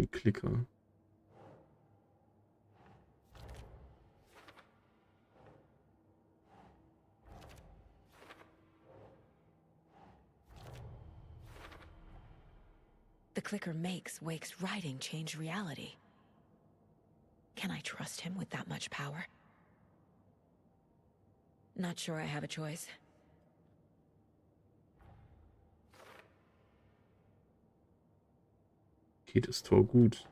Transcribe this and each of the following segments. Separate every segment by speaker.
Speaker 1: den Klicker.
Speaker 2: The clicker makes Wake's writing change reality. Can I trust him with that much power? Not sure I have a choice.
Speaker 1: Geht das Tor gut?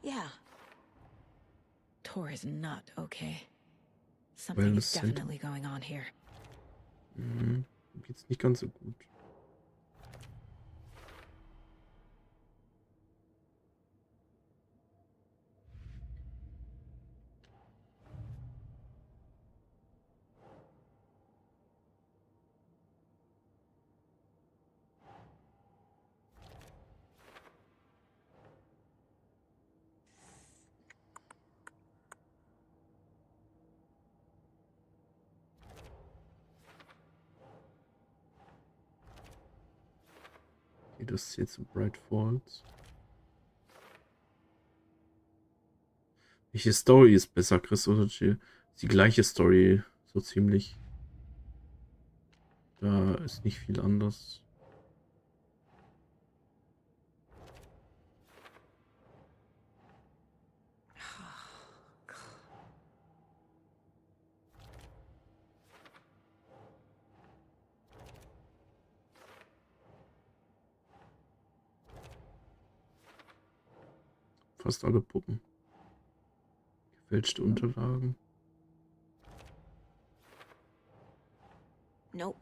Speaker 2: Yeah. Tor is not okay. Something
Speaker 1: Wellness
Speaker 2: is
Speaker 1: Center.
Speaker 2: definitely going on here.
Speaker 1: Mhm. Geht's nicht ganz so gut. Okay, das ist jetzt Bright Falls. Welche Story ist besser, Chris oder Jill? Die gleiche Story, so ziemlich. Da ist nicht viel anders. Fast alle Puppen. Gefälschte Unterlagen.
Speaker 2: Nope.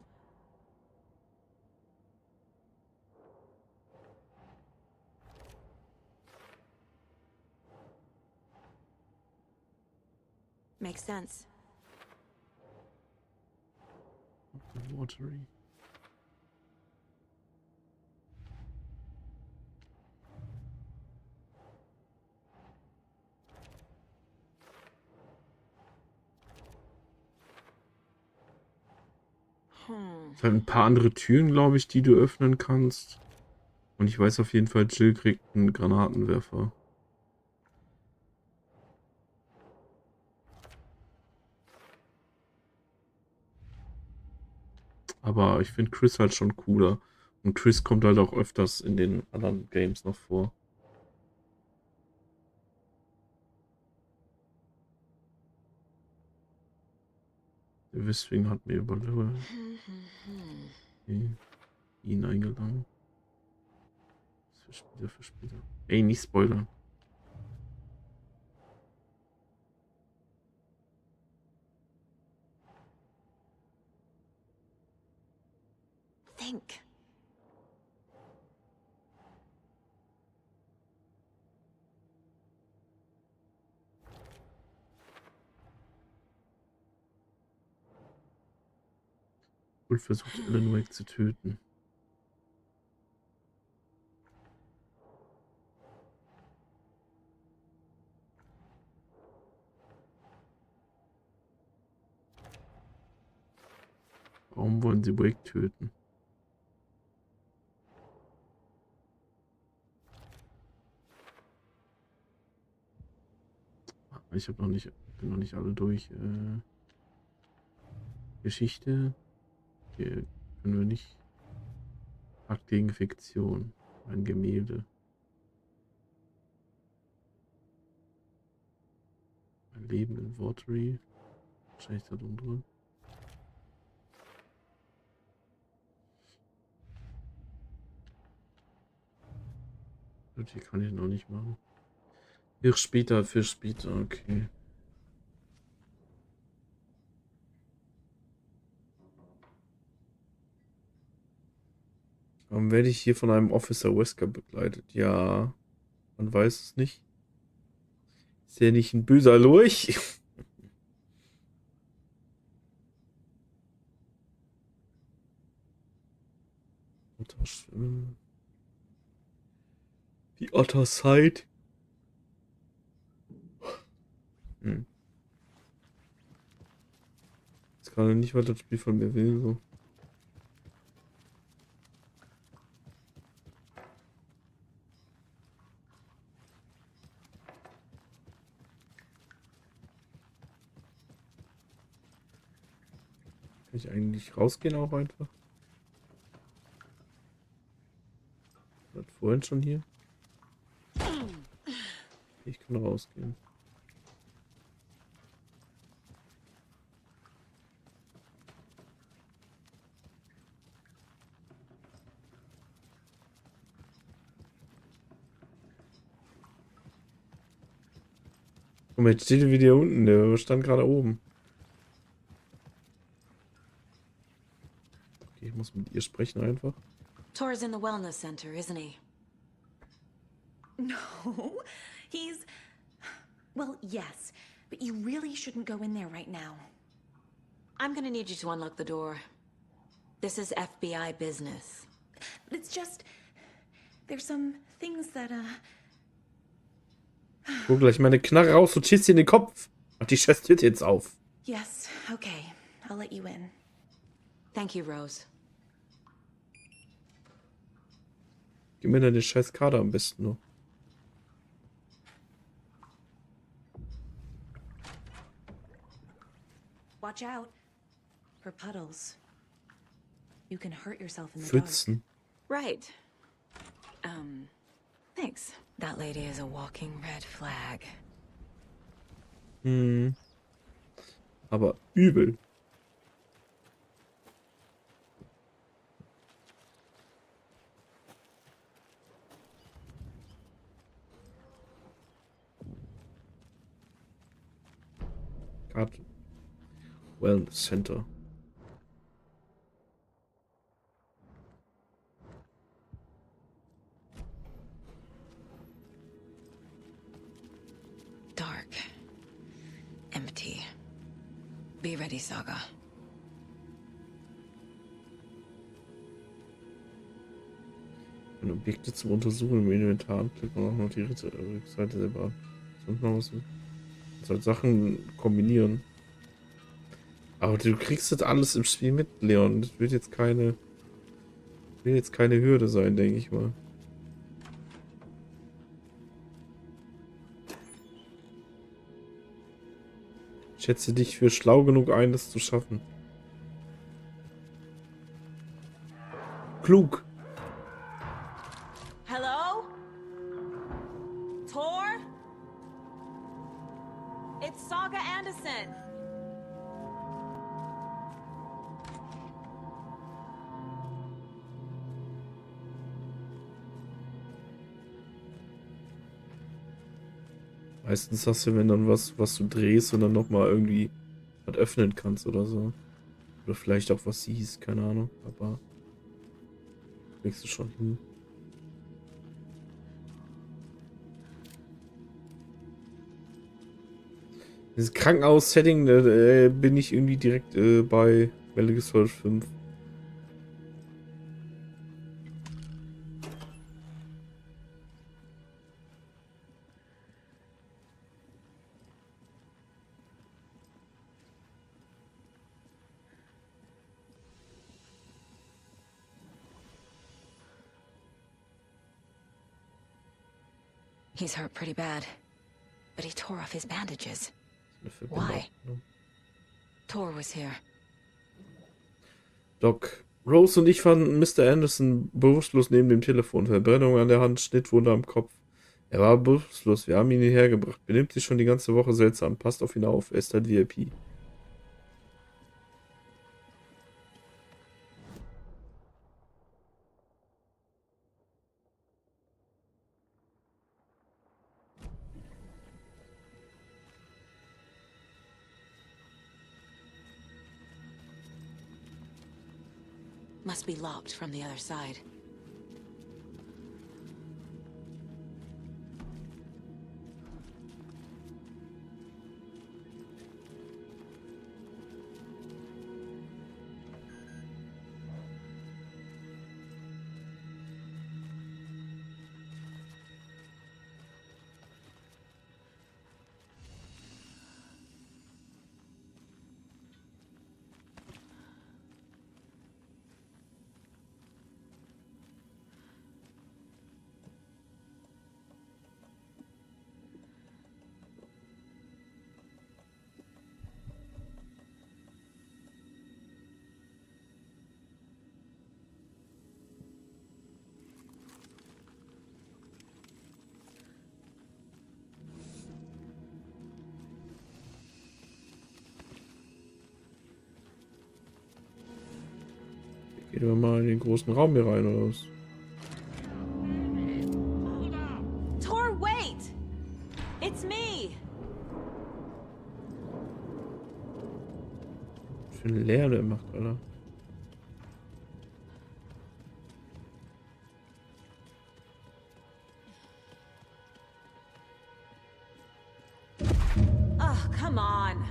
Speaker 2: Makes sense.
Speaker 1: Watery. Es halt ein paar andere Türen, glaube ich, die du öffnen kannst. Und ich weiß auf jeden Fall, Jill kriegt einen Granatenwerfer. Aber ich finde Chris halt schon cooler. Und Chris kommt halt auch öfters in den anderen Games noch vor. Deswegen hat mir über ihn eingeladen. Für später. Ey, nicht spoilern.
Speaker 2: Think.
Speaker 1: Und versucht Alan Wake zu töten. Warum wollen sie Wake töten? Ich habe bin noch nicht alle durch. Geschichte. Hier können wir nicht. Akt gegen Fiktion. Ein Gemälde. Ein Leben in Watery. Wahrscheinlich da drin. Und hier kann ich noch nicht machen. Für später, okay. Warum werde ich hier von einem Officer Wesker begleitet? Ja, man weiß es nicht. Ist ja nicht ein böser Lurch. Schwimmen. Die Otter Side. Jetzt gerade nicht, was das Spiel von mir will. So. Kann ich eigentlich rausgehen auch einfach? War das vorhin schon hier? Ich kann rausgehen. Guck mal, jetzt steht er wieder unten. Der stand gerade oben. Okay, ich muss mit ihr sprechen einfach.
Speaker 2: Tor's in the wellness center, isn't he?
Speaker 3: No, he's... Well, yes, but you really shouldn't go in there right now.
Speaker 2: I'm gonna need you to unlock the door. This is FBI business.
Speaker 3: It's just... There's some things that,
Speaker 1: Ich hol gleich meine Knarre raus und schieß dir in den Kopf. Mach die scheiß Tür jetzt auf.
Speaker 3: Yes, okay. I'll let you in.
Speaker 2: Thank you, Rose.
Speaker 1: Gib mir deine scheiß Karte am besten noch.
Speaker 3: Watch out for puddles. You can hurt yourself in the
Speaker 1: Pfützen.
Speaker 2: Right. Thanks. That lady is a walking red flag.
Speaker 1: Hm. Aber übel. Karte. Wellness Center.
Speaker 2: Dark. Empty. Be ready, Saga.
Speaker 1: Wenn Objekte zum Untersuchen im Inventar anklicken und auch noch die Rückseite selber an. Sonst noch was. Soll Sachen kombinieren. Aber du kriegst das alles im Spiel mit, Leon. Das wird jetzt keine Hürde sein, denke ich mal. Ich schätze dich für schlau genug ein, das zu schaffen. Klug.
Speaker 3: Hello? Tor? It's Saga Anderson.
Speaker 1: Meistens hast du, wenn dann was du drehst und dann nochmal irgendwie was öffnen kannst oder so. Oder vielleicht auch was siehst, keine Ahnung. Aber kriegst du schon hin. Dieses Krankenhaus-Setting, da bin ich irgendwie direkt bei Metal Gear Solid 5.
Speaker 2: He's hurt pretty bad. But he tore off his bandages.
Speaker 1: Eine Verbindung,
Speaker 2: Why?
Speaker 1: ne?
Speaker 2: Tor was here.
Speaker 1: Doc, Rose und ich fanden Mr. Anderson bewusstlos neben dem Telefon. Verbrennung an der Hand, Schnittwunde am Kopf. Er war bewusstlos. Wir haben ihn hierher gebracht. Benimmt sich schon die ganze Woche seltsam. Passt auf ihn auf. Er ist halt VIP.
Speaker 2: Must be locked from the other side.
Speaker 1: Gehen wir mal in den großen Raum hier rein, oder was?
Speaker 3: Tor, wait! It's me!
Speaker 1: Für einen Lärm der macht, Alter.
Speaker 3: Oh, come on.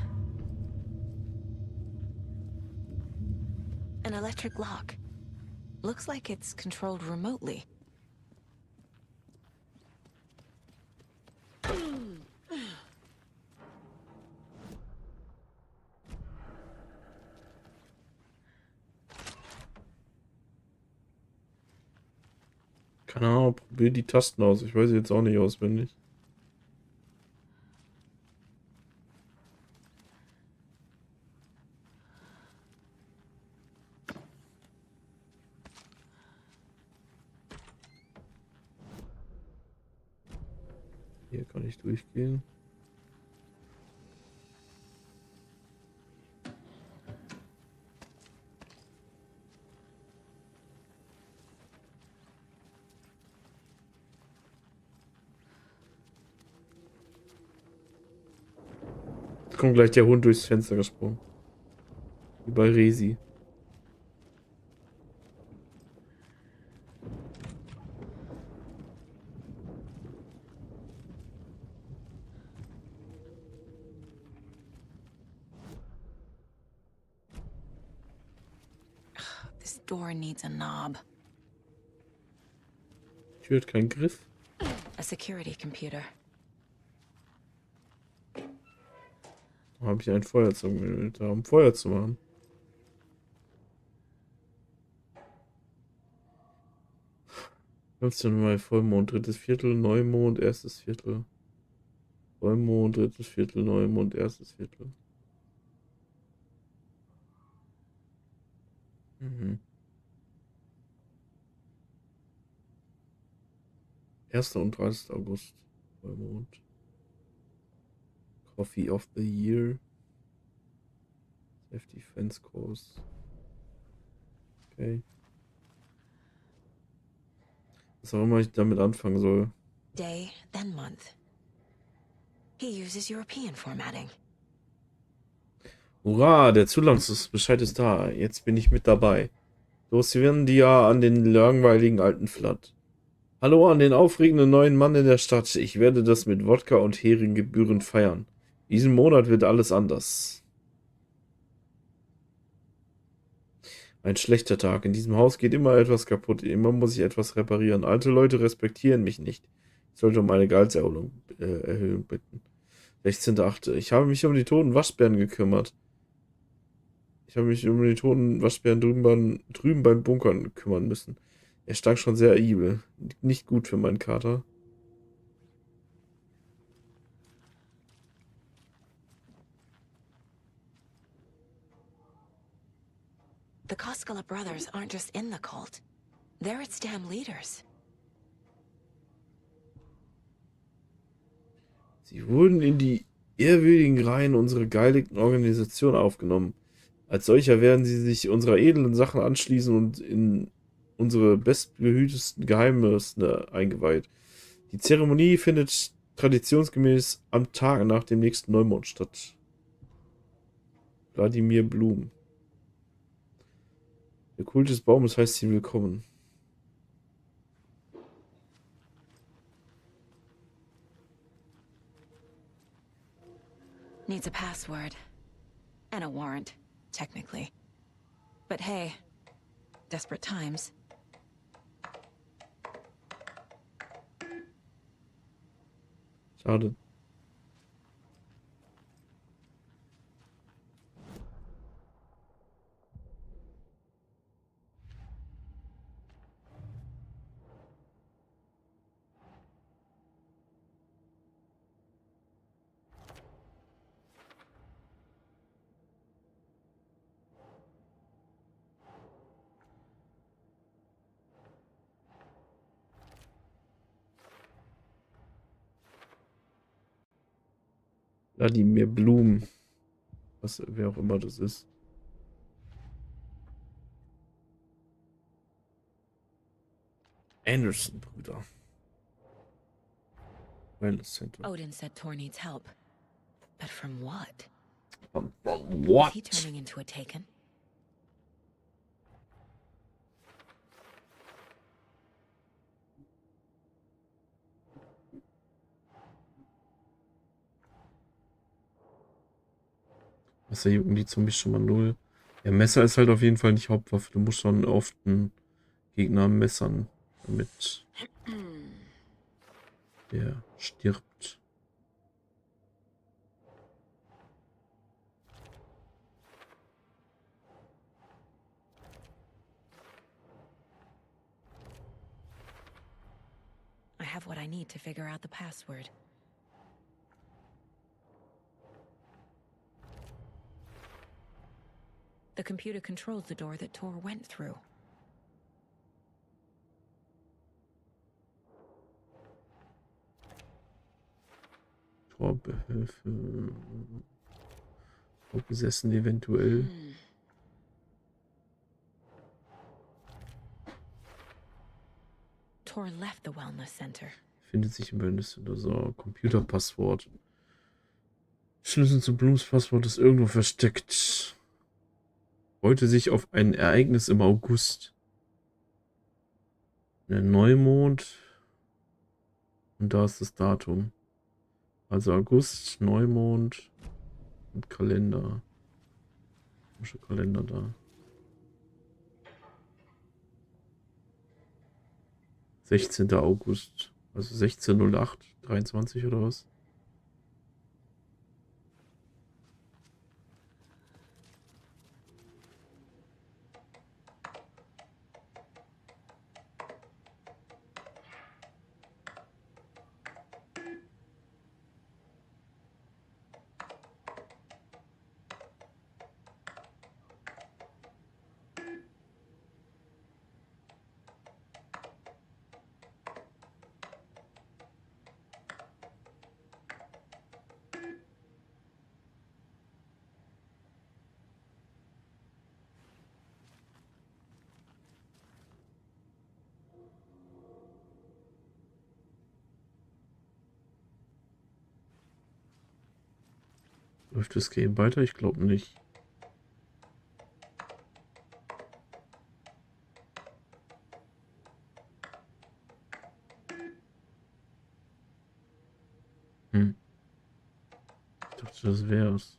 Speaker 2: An electric lock. Looks like it's controlled remotely.
Speaker 1: Keine Ahnung, probier die Tasten aus. Ich weiß sie jetzt auch nicht auswendig. Hier kann ich durchgehen. Jetzt kommt gleich der Hund durchs Fenster gesprungen. Wie bei Resi.
Speaker 2: This door needs a knob.
Speaker 1: Die Tür hat keinen Griff.
Speaker 2: A security computer.
Speaker 1: Da habe ich ein Feuerzeug mit, um Feuer zu machen. Mal Vollmond, drittes Viertel, Neumond, erstes Viertel. Vollmond, drittes Viertel, Neumond, erstes Viertel. Mhm. 1. und 30. August. Vollmond. Coffee of the Year. Safety Fence Course. Okay. Was auch immer ich damit anfangen soll.
Speaker 2: Day, then month. He uses European formatting.
Speaker 1: Hurra, der Zulassungsbescheid ist da. Jetzt bin ich mit dabei. Loswerden die ja an den langweiligen alten Flat. Hallo an den aufregenden neuen Mann in der Stadt. Ich werde das mit Wodka und Hering gebührend feiern. Diesen Monat wird alles anders. Ein schlechter Tag. In diesem Haus geht immer etwas kaputt. Immer muss ich etwas reparieren. Alte Leute respektieren mich nicht. Ich sollte um eine Gehaltserhöhung bitten. 16.8. Ich habe mich um die toten Waschbären gekümmert. Ich habe mich um die toten Waschbären drüben beim Bunkern kümmern müssen. Er stank schon sehr übel. Nicht gut für meinen Kater.
Speaker 2: The Koskela brothers aren't just in the cult. They're its damn leaders.
Speaker 1: Sie wurden in die ehrwürdigen Reihen unserer geheiligten Organisation aufgenommen. Als solcher werden sie sich unserer edlen Sachen anschließen und in unsere bestbehütesten Geheimnisse eingeweiht. Die Zeremonie findet traditionsgemäß am Tag nach dem nächsten Neumond statt. Wladimir Blum. Der Kult des Baumes heißt sie willkommen.
Speaker 2: Needs a password. And a warrant, technically. But hey, desperate times.
Speaker 1: Schade. Wladimir Blum. Wer auch immer das ist. Anderson-Brüder. Wellness Center.
Speaker 2: Odin said Tor needs help. But from what? Is he
Speaker 1: What?
Speaker 2: turning into a Taken?
Speaker 1: Wasser jucken die Zombies schon mal null. Ja, Messer ist halt auf jeden Fall nicht Hauptwaffe. Du musst schon oft einen Gegner messern, damit der stirbt.
Speaker 2: I have what I need to figure out the password. The computer controls the door that Tor went through.
Speaker 1: Torbehelfe. Vorgesessen eventuell.
Speaker 2: Tor left the wellness center.
Speaker 1: Findet sich im Wellness oder so. Computerpasswort. Schlüssel zu Blooms Passwort ist irgendwo versteckt. Freute sich auf ein Ereignis im August. Der Neumond. Und da ist das Datum. Also August, Neumond und Kalender. Komischer Kalender da. 16. August. Also 16:08, 23 oder was? Läuft das Game weiter? Ich glaube nicht. Ich dachte, das wär's.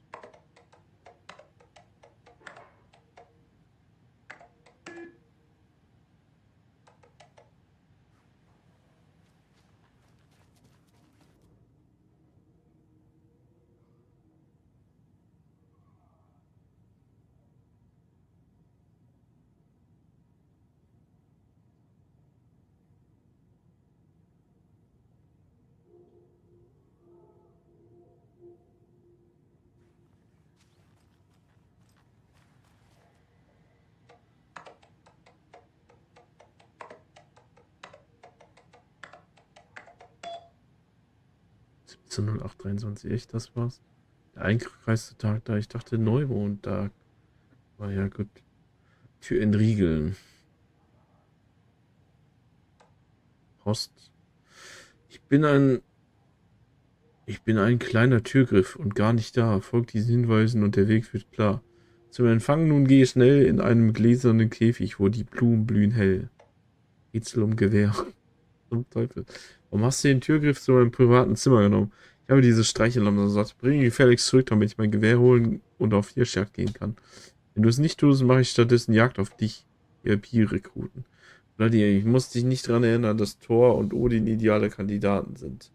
Speaker 1: Null acht 23, echt, das war's? Der eingekreiste Tag da, ich dachte Neumondtag. War ja gut. Tür entriegeln. Post. Ich bin ein kleiner Türgriff und gar nicht da. Folgt diesen Hinweisen und der Weg wird klar. Zum Empfang nun gehe schnell in einem gläsernen Käfig, wo die Blumen blühen hell. Rätsel um Gewehr. Zum Teufel. Warum hast du den Türgriff zu meinem privaten Zimmer genommen? Ich habe diese Streichellampe gesagt. Bring ihn gefälligst zurück, damit ich mein Gewehr holen und auf Hirschjagd gehen kann. Wenn du es nicht tust, mache ich stattdessen Jagd auf dich, ihr Pi-Rekruten. Ich muss dich nicht daran erinnern, dass Thor und Odin ideale Kandidaten sind.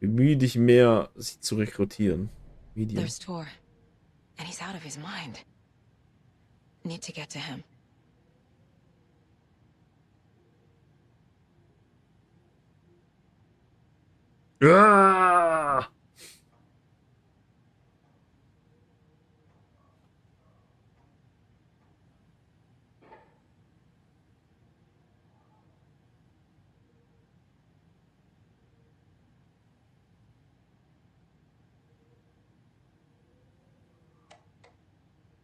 Speaker 1: Bemühe dich mehr, sie zu rekrutieren. Medium.
Speaker 2: There's Tor. And he's out of his mind. Need to get to him.
Speaker 1: Ah!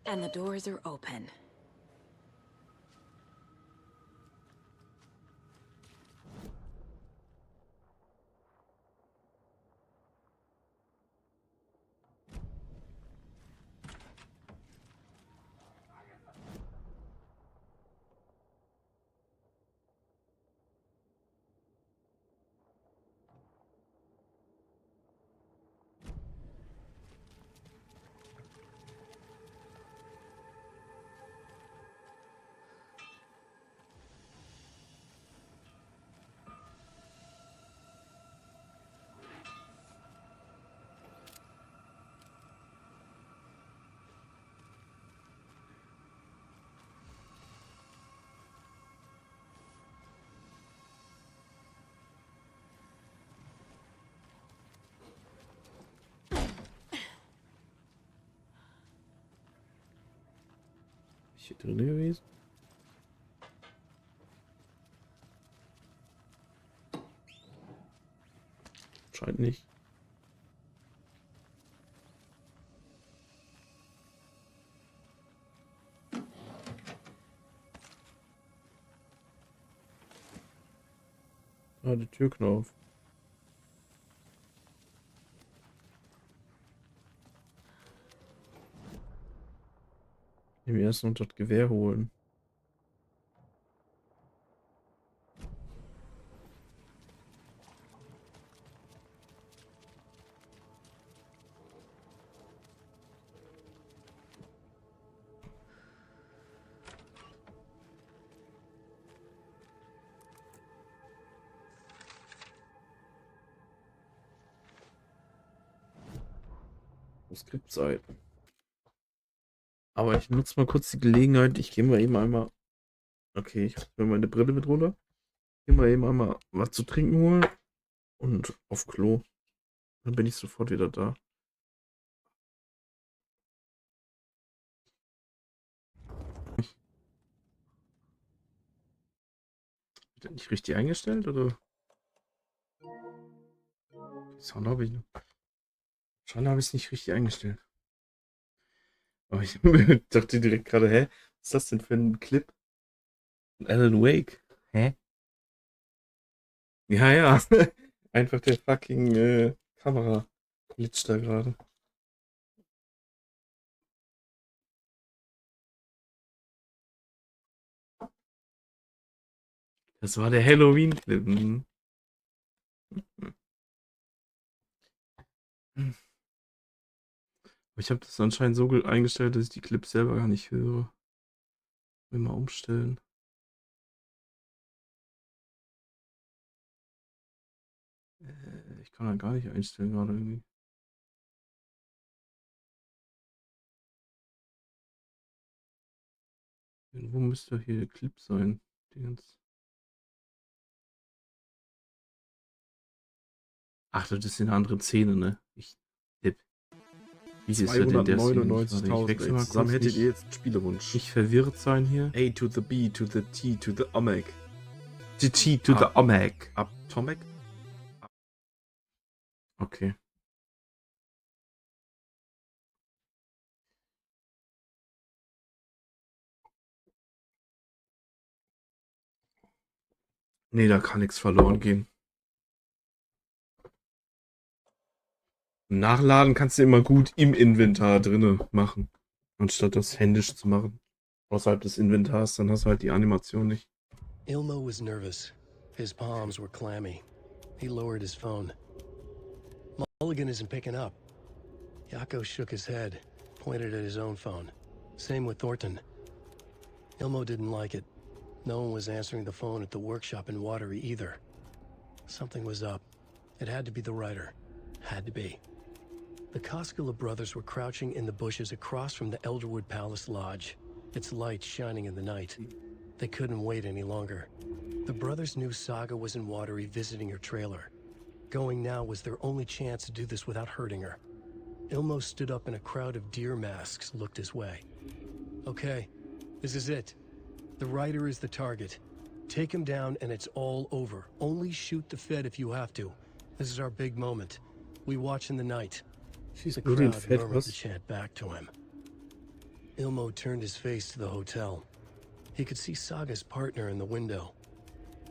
Speaker 2: And the doors are open.
Speaker 1: hier drin gewesen? Scheint nicht. Ah, die Türknopf. Ich will erst noch das Gewehr holen. Skriptseiten. Aber ich nutze mal kurz die Gelegenheit. Ich gehe mal eben einmal. Okay, ich habe meine Brille mit runter. Gehe mal eben einmal was zu trinken holen und auf Klo. Dann bin ich sofort wieder da. Wird das nicht richtig eingestellt oder? Die Sound habe ich noch. Scheinbar habe ich es nicht richtig eingestellt. Aber ich dachte direkt gerade, hä? Was ist das denn für ein Clip? Alan Wake. Hä? Ja, ja. Einfach der fucking Kamera glitscht da gerade. Das war der Halloween-Clip. Mhm. Ich habe das anscheinend so eingestellt, dass ich die Clips selber gar nicht höre. Will mal umstellen. Ich kann da gar nicht einstellen gerade irgendwie. Wo müsste hier der Clip sein? Ach, das ist eine andere Szene, ne? Ich tipp. Wie ist er denn der Szene nicht gerade? Ich wechsle mal
Speaker 4: Zusammen
Speaker 1: kurz.
Speaker 4: hättet ihr jetzt einen Spielewunsch.
Speaker 1: Nicht verwirrt sein hier.
Speaker 4: A to the B to the T to the Omeg.
Speaker 1: GT to the Omeg.
Speaker 4: Atomic?
Speaker 1: Okay. Nee, da kann nichts verloren gehen. Nachladen kannst du immer gut im Inventar drinne machen. Anstatt das händisch zu machen. Außerhalb des Inventars, dann hast du halt die Animation nicht.
Speaker 5: Ilmo was nervous. His palms were clammy. He lowered his phone. Mulligan isn't picking up. Yako shook his head, pointed at his own phone. Same with Thornton. Ilmo didn't like it. No one was answering the phone at the workshop in Watery either. Something was up. It had to be the writer. Had to be. The Koskela brothers were crouching in the bushes across from the Elderwood Palace Lodge, its lights shining in the night. They couldn't wait any longer. The brothers knew Saga was in Watery visiting her trailer. Going now was their only chance to do this without hurting her. Ilmo stood up and a crowd of deer masks looked his way. Okay, this is it. The writer is the target. Take him down and it's all over. Only shoot the Fed if you have to. This is our big moment. We watch in the night. The
Speaker 1: Nur den
Speaker 5: crowd
Speaker 1: Fett,
Speaker 5: murmured
Speaker 1: was?
Speaker 5: the chant back to him. Ilmo turned his face to the hotel. He could see Saga's partner in the window.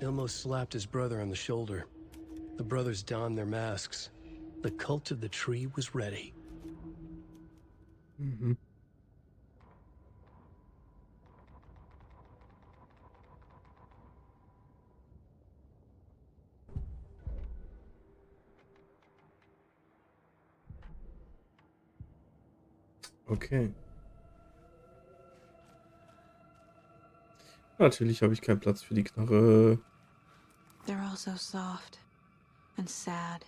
Speaker 5: Ilmo slapped his brother on the shoulder. The brothers donned their masks. The cult of the tree was ready.
Speaker 1: Mhm. Okay. Natürlich habe ich keinen Platz für die Knarre.
Speaker 2: They're all so soft and sad.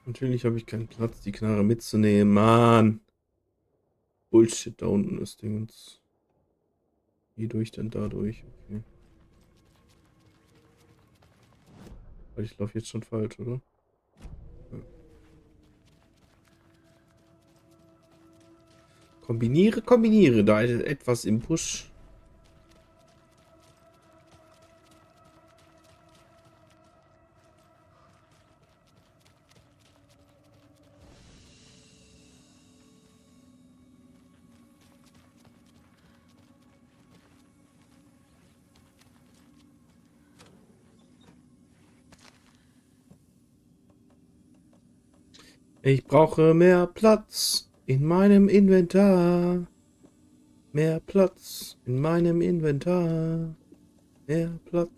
Speaker 1: Natürlich habe ich keinen Platz, die Knarre mitzunehmen. Mann. Bullshit, da unten ist Dingens. Wie durch denn dadurch? Okay. Weil ich laufe jetzt schon falsch, oder? Ja. Kombiniere, da ist etwas im Busch. Ich brauche mehr Platz in meinem Inventar. Mehr Platz in meinem Inventar. Mehr Platz.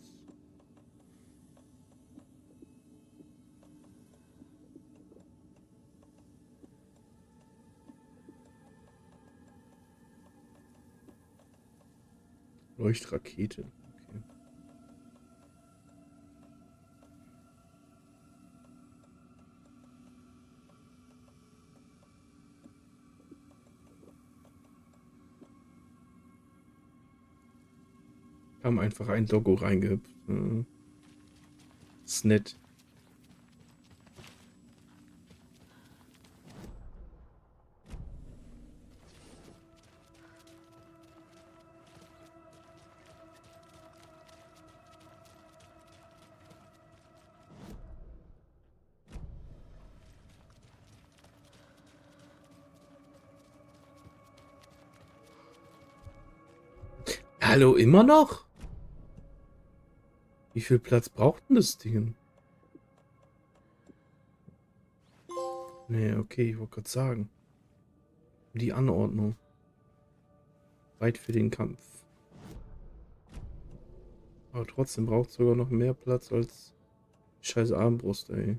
Speaker 1: Leuchtrakete. Okay. Haben einfach ein Doggo reingehüpft. Ist nett. Hallo, immer noch? Wie viel Platz braucht denn das Ding? Nee, okay, ich wollte gerade sagen. Die Anordnung. Weit für den Kampf. Aber trotzdem braucht es sogar noch mehr Platz als die scheiß Armbrust, ey.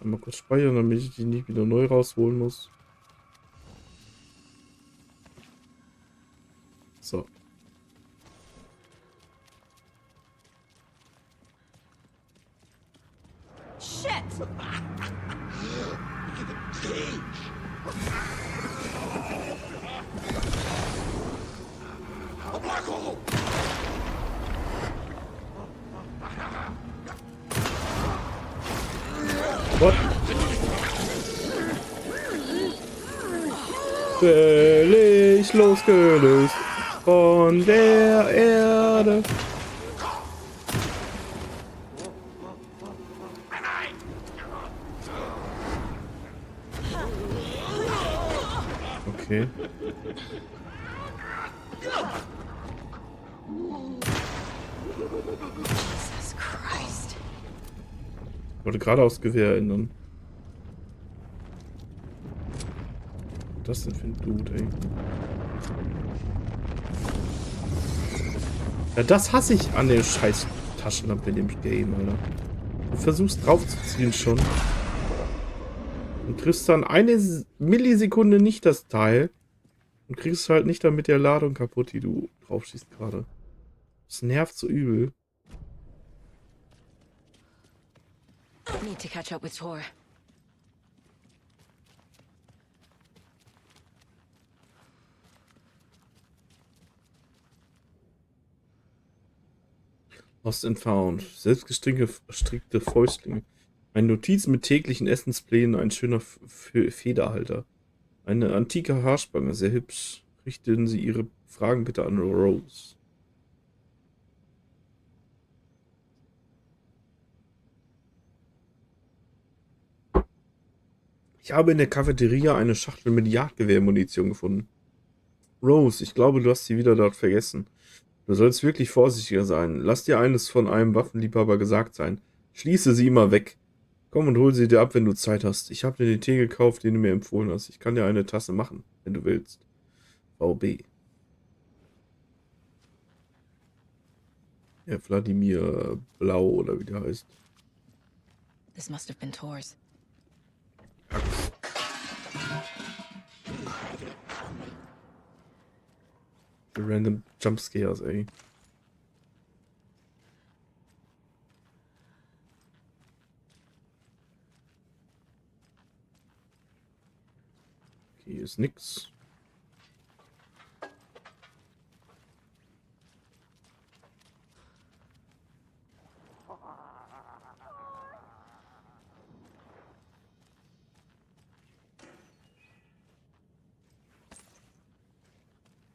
Speaker 1: Mal kurz speichern, damit ich die nicht wieder neu rausholen muss. So.
Speaker 3: Shit!
Speaker 1: What? Völlig losgelöst von der Erde. Okay.
Speaker 2: Jesus Christ.
Speaker 1: Ich wollte gerade aufs Gewehr ändern. Was ist das denn für ein Dude, ey? Ja, das hasse ich an der scheiß Taschenlampe in dem Game, Alter. Du versuchst draufzuziehen schon. Und triffst dann eine Millisekunde nicht das Teil. Und kriegst halt nicht damit der Ladung kaputt, die du drauf schießt gerade. Das nervt so übel.
Speaker 2: Need to catch up with Tor.
Speaker 1: Lost and Found. Selbstgestrickte Fäustlinge. Eine Notiz mit täglichen Essensplänen, ein schöner Federhalter. Eine antike Haarspange, sehr hübsch. Richten Sie Ihre Fragen bitte an Rose. Ich habe in der Cafeteria eine Schachtel mit Jagdgewehrmunition gefunden. Rose, ich glaube, du hast sie wieder dort vergessen. Du sollst wirklich vorsichtiger sein. Lass dir eines von einem Waffenliebhaber gesagt sein. Schließe sie immer weg. Komm und hol sie dir ab, wenn du Zeit hast. Ich habe dir den Tee gekauft, den du mir empfohlen hast. Ich kann dir eine Tasse machen, wenn du willst. VB. Ja, Wladimir Blau oder wie der heißt.
Speaker 2: This must have been Tor's.
Speaker 1: Random Jumpscares, ey. Hier ist nix.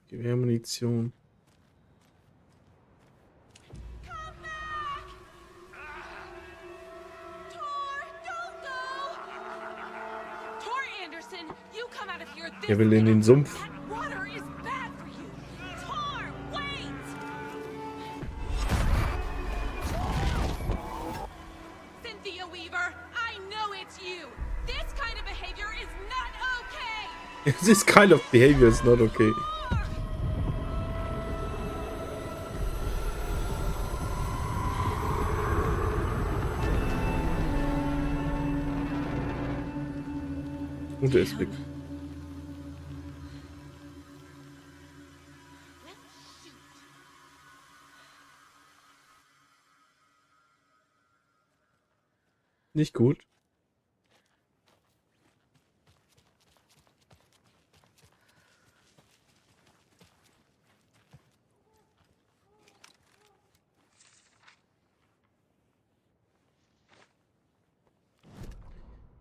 Speaker 1: Gewehrmunition. Er will in den Sumpf. This kind of behavior is not okay. Und er ist weg. Nicht gut.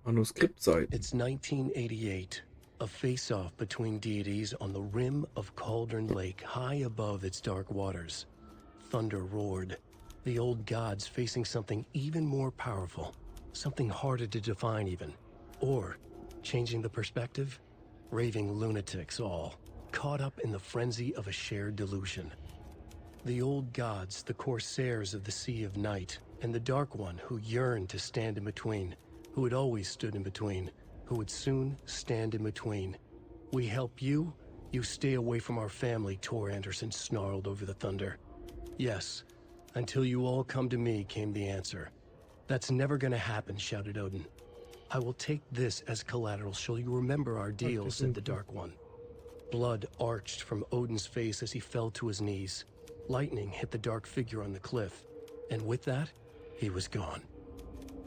Speaker 1: Manuskriptseiten.
Speaker 5: It's 1988. A face-off between deities on the rim of Cauldron Lake, high above its dark waters. Thunder roared. The old gods facing something even more powerful. Something harder to define even. Or, changing the perspective, raving lunatics all, caught up in the frenzy of a shared delusion. The old gods, the corsairs of the Sea of Night, and the Dark One who yearned to stand in between, who had always stood in between, who would soon stand in between. We help you, you stay away from our family, Tor Anderson snarled over the thunder. Yes, until you all come to me, came the answer. That's never gonna happen, shouted Odin. I will take this as collateral, shall you remember our deal, said the Dark One. Blood arched from Odin's face as he fell to his knees. Lightning hit the dark figure on the cliff, and with that, he was gone.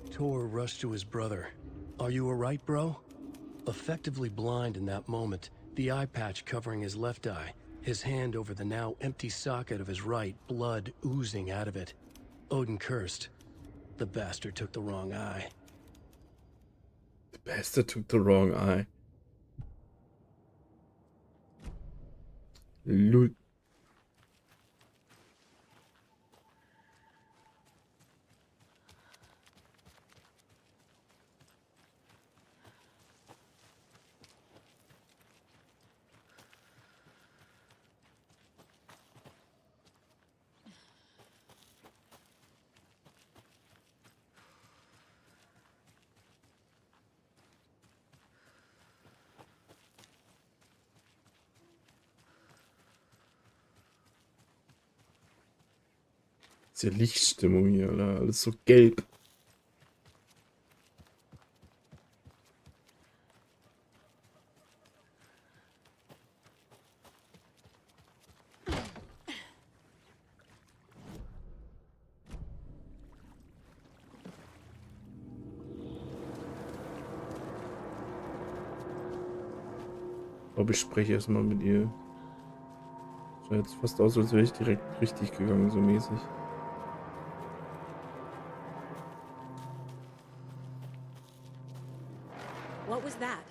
Speaker 5: Tor rushed to his brother. Are you alright, bro? Effectively blind in that moment, the eye patch covering his left eye, his hand over the now empty socket of his right, blood oozing out of it. Odin cursed. The bastard took the wrong eye.
Speaker 1: The bastard took the wrong eye. Lul. Diese Lichtstimmung hier, Alter. Alles so gelb. Ich glaube, ich spreche erstmal mit ihr. Schaut jetzt fast aus, als wäre ich direkt richtig gegangen, so mäßig.
Speaker 2: What was that?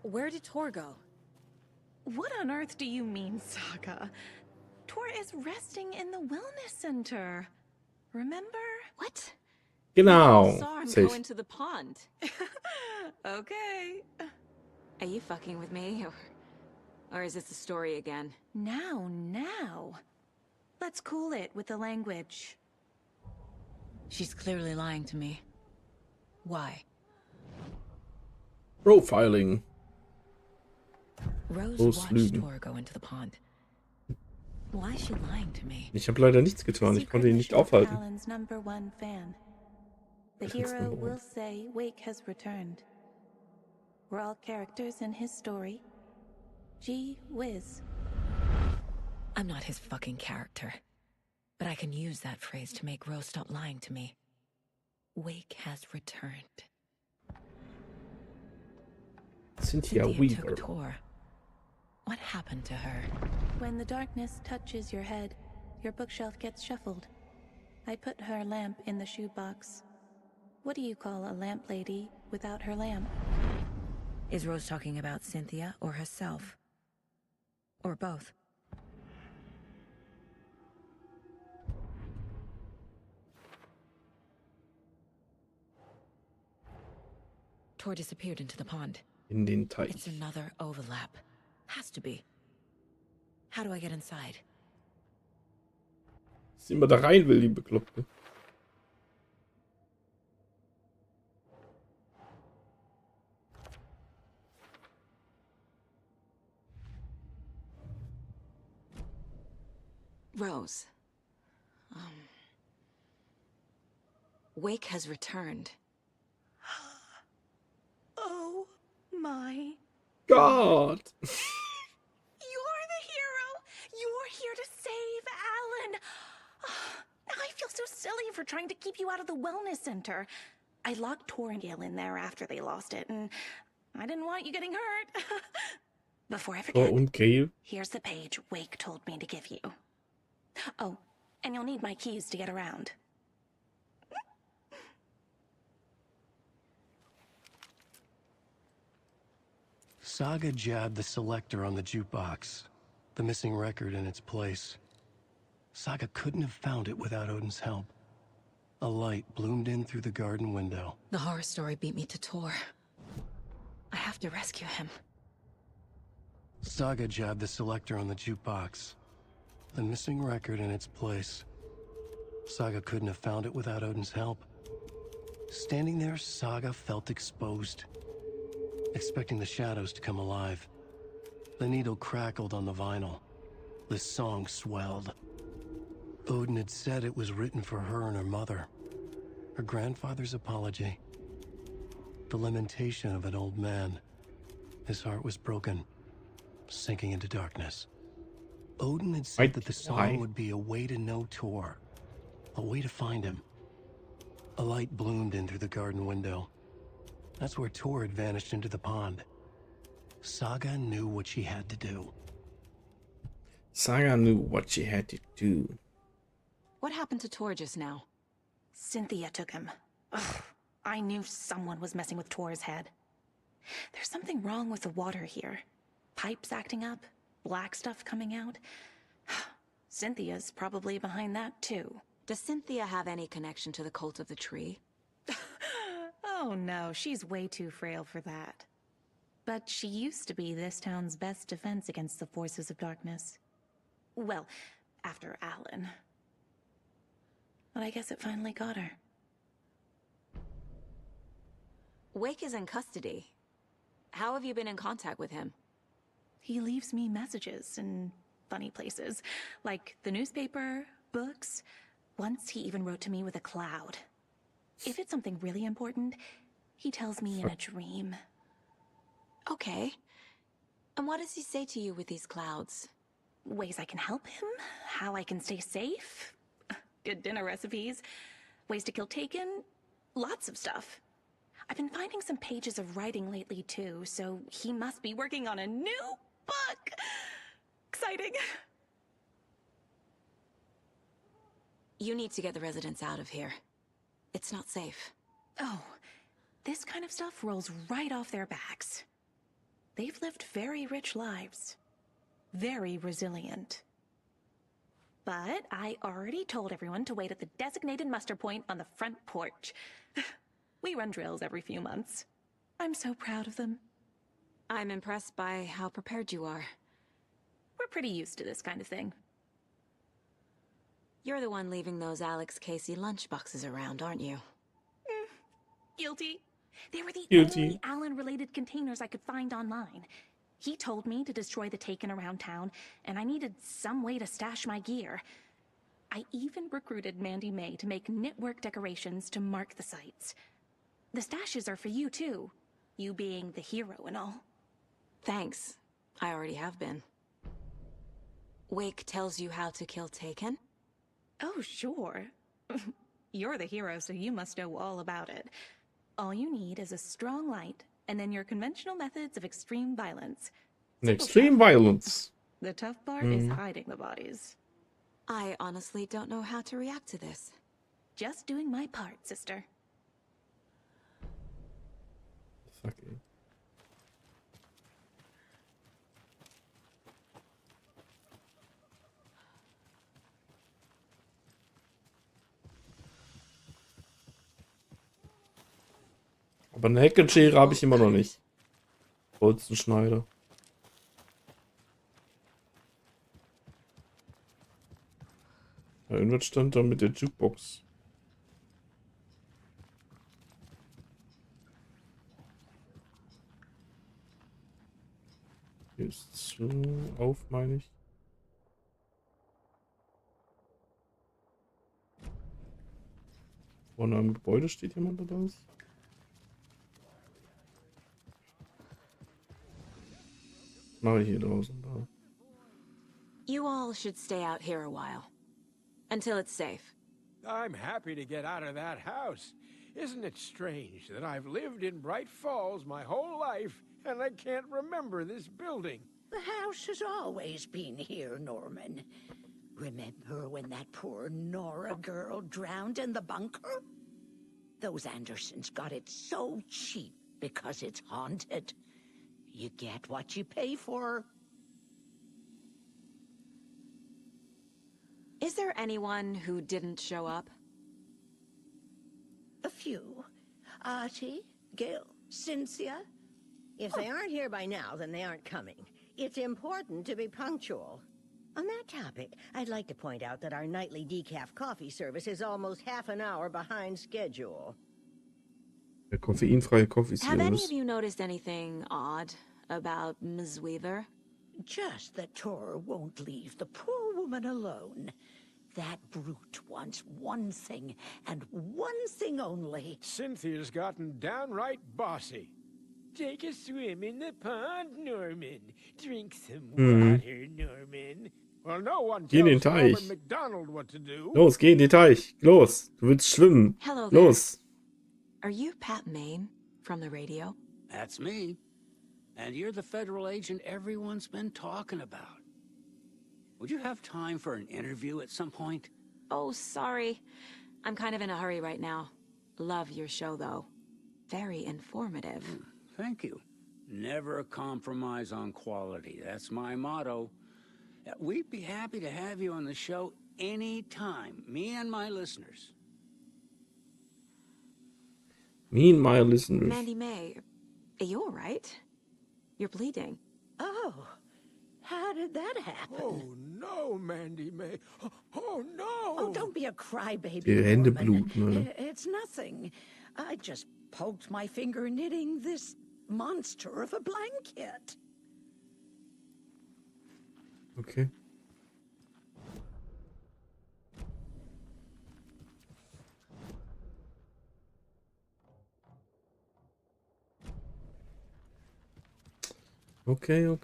Speaker 2: Where did Tor go?
Speaker 3: What on earth do you mean, Saga? Tor is resting in the wellness center. Remember?
Speaker 2: What?
Speaker 1: Genau.
Speaker 2: I saw him
Speaker 1: Safe.
Speaker 2: go into the pond.
Speaker 3: Okay.
Speaker 2: Are you fucking with me, or is this the story again?
Speaker 3: Now. Let's cool it with the language.
Speaker 2: She's clearly lying to me. Why?
Speaker 1: Profiling.
Speaker 2: Rose
Speaker 1: Groß
Speaker 2: watched
Speaker 1: lügen.
Speaker 2: Tor go into the pond. Why is she lying to me?
Speaker 1: Ich habe leider nichts getan. Ich konnte ihn nicht
Speaker 3: Secret mission
Speaker 1: aufhalten.
Speaker 3: Alan's #1 fan. The
Speaker 1: Alan's
Speaker 3: hero
Speaker 1: #1.
Speaker 3: will say Wake has returned. We're all characters in his story. Gee whiz.
Speaker 2: I'm not his fucking character. But I can use that phrase to make Rose stop lying to me. Wake has returned.
Speaker 1: Cynthia Weaver.
Speaker 2: took Tor. What happened to her?
Speaker 3: When the darkness touches your head, your bookshelf gets shuffled. I put her lamp in the shoebox. What do you call a lamp lady without her lamp?
Speaker 2: Is Rose talking about Cynthia or herself? Or both? Tor disappeared into the pond.
Speaker 1: In den Teich.
Speaker 2: It's another overlap. Has to be. How do I get inside?
Speaker 1: Dass sie immer da rein will, die Bekloppte.
Speaker 2: Rose. Wake has returned.
Speaker 3: Oh my.
Speaker 1: God!
Speaker 3: You're the hero! You're here to save Alan! I feel so silly for trying to keep you out of the wellness center. I locked Tor and Gale in there after they lost it, and I didn't want you getting hurt. Before I
Speaker 1: Tor
Speaker 3: forget,
Speaker 1: und Gale.
Speaker 3: here's the page Wake told me to give you. Oh, and you'll need my keys to get around.
Speaker 5: Saga jabbed the selector on the jukebox, the missing record in its place. Saga couldn't have found it without Odin's help. A light bloomed in through the garden window.
Speaker 2: The horror story beat me to Tor. I have to rescue him.
Speaker 5: Saga jabbed the selector on the jukebox, the missing record in its place. Saga couldn't have found it without Odin's help. Standing there, Saga felt exposed, expecting the shadows to come alive. The needle crackled on the vinyl. The song swelled. Odin had said it was written for her and her mother. Her grandfather's apology. The lamentation of an old man. His heart was broken, sinking into darkness. Odin had said that the song would be a way to know Tor, a way to find him. A light bloomed in through the garden window. That's where Tor had vanished into the pond. Saga knew what she had to do.
Speaker 1: Saga knew what she had to do.
Speaker 2: What happened to Tor just now?
Speaker 3: Cynthia took him. Ugh, I knew someone was messing with Tor's head. There's something wrong with the water here. Pipes acting up, black stuff coming out. Cynthia's probably behind that too.
Speaker 2: Does Cynthia have any connection to the cult of the tree?
Speaker 3: Oh no, she's way too frail for that. But she used to be this town's best defense against the forces of darkness. Well, after Alan. But I guess it finally got her.
Speaker 2: Wake is in custody. How have you been in contact with him?
Speaker 3: He leaves me messages in funny places, like the newspaper, books. Once he even wrote to me with a cloud. If it's something really important, he tells me in a dream.
Speaker 2: Okay. And what does he say to you with these clouds?
Speaker 3: Ways I can help him, how I can stay safe, good dinner recipes, ways to kill Taken, lots of stuff. I've been finding some pages of writing lately too, so he must be working on a new book. Exciting.
Speaker 2: You need to get the residents out of here. It's not safe.
Speaker 3: Oh, this kind of stuff rolls right off their backs. They've lived very rich lives. Very resilient. But I already told everyone to wait at the designated muster point on the front porch. We run drills every few months. I'm so proud of them.
Speaker 2: I'm impressed by how prepared you are.
Speaker 3: We're pretty used to this kind of thing.
Speaker 2: You're the one leaving those Alex Casey lunchboxes around, aren't you?
Speaker 3: Guilty. They were the
Speaker 1: Guilty.
Speaker 3: only Alan-related containers I could find online. He told me to destroy the Taken around town, and I needed some way to stash my gear. I even recruited Mandy May to make knitwork decorations to mark the sites. The stashes are for you, too. You being the hero and all.
Speaker 2: Thanks. I already have been. Wake tells you how to kill Taken?
Speaker 3: Oh, sure. You're the hero, so you must know all about it. All you need is a strong light and then your conventional methods of extreme violence. Simple
Speaker 1: Extreme
Speaker 3: stuff.
Speaker 1: violence.
Speaker 3: The tough part is hiding the bodies.
Speaker 2: I honestly don't know how to react to this.
Speaker 3: Just doing my part, sister.
Speaker 1: Fuck, ey. Aber eine Heckenschere habe ich immer noch nicht. Bolzenschneider. Ja, irgendwas stand da mit der Jukebox. Hier ist zu auf, meine ich. Vorne am Gebäude steht jemand oder was? Mache ich hier draußen da.
Speaker 2: You all should stay out here a while. Until it's safe.
Speaker 6: I'm happy to get out of that house. Isn't it strange that I've lived in Bright Falls my whole life and I can't remember this building?
Speaker 7: The house has always been here, Norman. Remember when that poor Nora girl drowned in the bunker? Those Andersons got it so cheap because it's haunted. You get what you pay for.
Speaker 2: Is there anyone who didn't show up?
Speaker 7: A few. Artie, Gil, Cynthia.
Speaker 8: If they aren't here by now, then they aren't coming. It's important to be punctual. On that topic, I'd like to point out that our nightly decaf coffee service is almost half an hour behind schedule.
Speaker 1: Der koffeinfreie
Speaker 2: Have any
Speaker 1: Coffee-Service.
Speaker 2: of you noticed anything odd about Ms. Weaver?
Speaker 7: Just that Tor won't leave the poor woman alone. That brute wants one thing, and one thing only.
Speaker 6: Cynthia's gotten downright bossy. Take a swim in the pond, Norman. Drink some water, Norman. Well, no one
Speaker 1: Geh in den
Speaker 6: tells Norman
Speaker 1: Teich.
Speaker 6: McDonald what to do.
Speaker 1: Los, geh in den Teich. Los, du willst schwimmen.
Speaker 2: Hello there.
Speaker 1: Los.
Speaker 2: Are you Pat Maine from the radio?
Speaker 9: That's me. And you're the federal agent everyone's been talking about. Would you have time for an interview at some point?
Speaker 2: Oh, sorry. I'm kind of in a hurry right now. Love your show, though. Very informative.
Speaker 9: Thank you. Never compromise on quality. That's my motto. We'd be happy to have you on the show anytime, me and my listeners.
Speaker 1: Me and my listeners.
Speaker 2: Mandy May, are you all right? You're bleeding.
Speaker 7: Oh, how did that happen?
Speaker 6: Oh, no, Mandy May. Oh, no.
Speaker 7: Oh, don't be a crybaby,
Speaker 1: Die Hände
Speaker 7: Norman.
Speaker 1: bluten, ne?
Speaker 7: It's nothing. I just poked my finger knitting this monster of a blanket.
Speaker 1: Okay. Okay.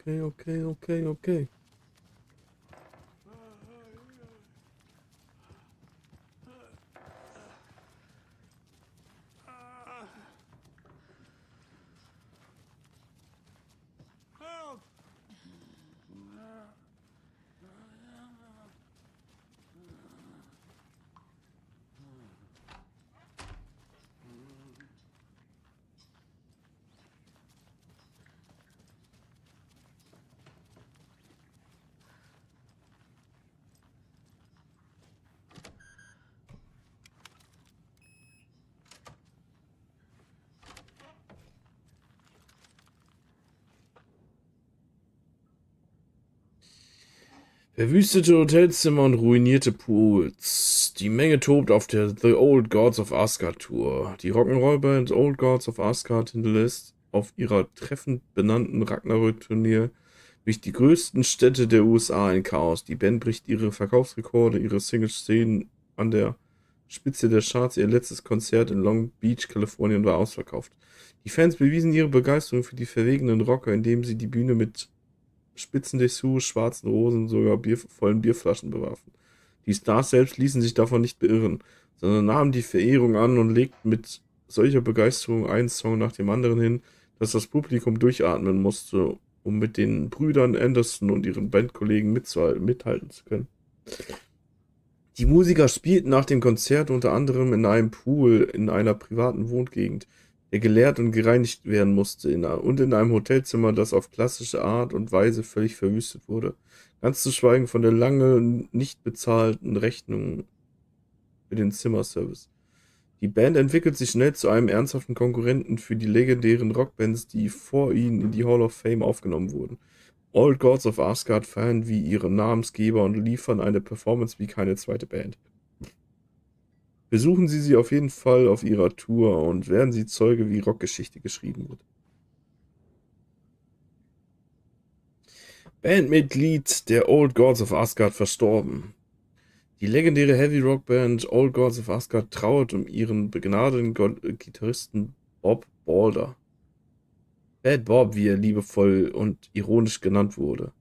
Speaker 1: Verwüstete Hotelzimmer und ruinierte Pools. Die Menge tobt auf der The Old Gods of Asgard Tour. Die Rock'n'Roll-Band Old Gods of Asgard hinterlässt auf ihrer treffend benannten Ragnarök-Tournee durch die größten Städte der USA ein Chaos. Die Band bricht ihre Verkaufsrekorde, ihre Singles stehen an der Spitze der Charts. Ihr letztes Konzert in Long Beach, Kalifornien war ausverkauft. Die Fans bewiesen ihre Begeisterung für die verwegenen Rocker, indem sie die Bühne mit Spitzendessous, schwarzen Rosen, sogar vollen Bierflaschen bewarfen. Die Stars selbst ließen sich davon nicht beirren, sondern nahmen die Verehrung an und legten mit solcher Begeisterung einen Song nach dem anderen hin, dass das Publikum durchatmen musste, um mit den Brüdern Anderson und ihren Bandkollegen mithalten zu können. Die Musiker spielten nach dem Konzert unter anderem in einem Pool in einer privaten Wohngegend, der geleert und gereinigt werden musste, und in einem Hotelzimmer, das auf klassische Art und Weise völlig verwüstet wurde. Ganz zu schweigen von der lange nicht bezahlten Rechnung für den Zimmerservice. Die Band entwickelt sich schnell zu einem ernsthaften Konkurrenten für die legendären Rockbands, die vor ihnen in die Hall of Fame aufgenommen wurden. Old Gods of Asgard feiern wie ihre Namensgeber und liefern eine Performance wie keine zweite Band. Besuchen Sie sie auf jeden Fall auf ihrer Tour und werden Sie Zeuge, wie Rockgeschichte geschrieben wird. Bandmitglied der Old Gods of Asgard verstorben. Die legendäre Heavy-Rock-Band Old Gods of Asgard trauert um ihren begnadeten Gitarristen Bob Balder. Bad Bob, wie er liebevoll und ironisch genannt wurde,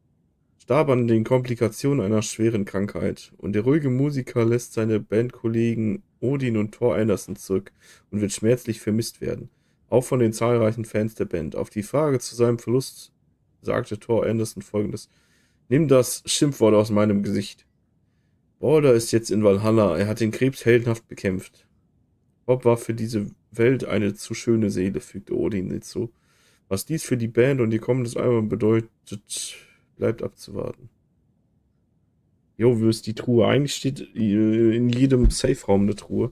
Speaker 1: starb an den Komplikationen einer schweren Krankheit, und der ruhige Musiker lässt seine Bandkollegen Odin und Thor Anderson zurück und wird schmerzlich vermisst werden, auch von den zahlreichen Fans der Band. Auf die Frage zu seinem Verlust sagte Thor Anderson folgendes: Nimm das Schimpfwort aus meinem Gesicht. Balder ist jetzt in Valhalla, er hat den Krebs heldenhaft bekämpft. Bob war für diese Welt eine zu schöne Seele, fügte Odin hinzu. Was dies für die Band und ihr kommendes Album bedeutet, bleibt abzuwarten. Jo, wo ist die Truhe? Eigentlich steht in jedem Safe-Raum eine Truhe.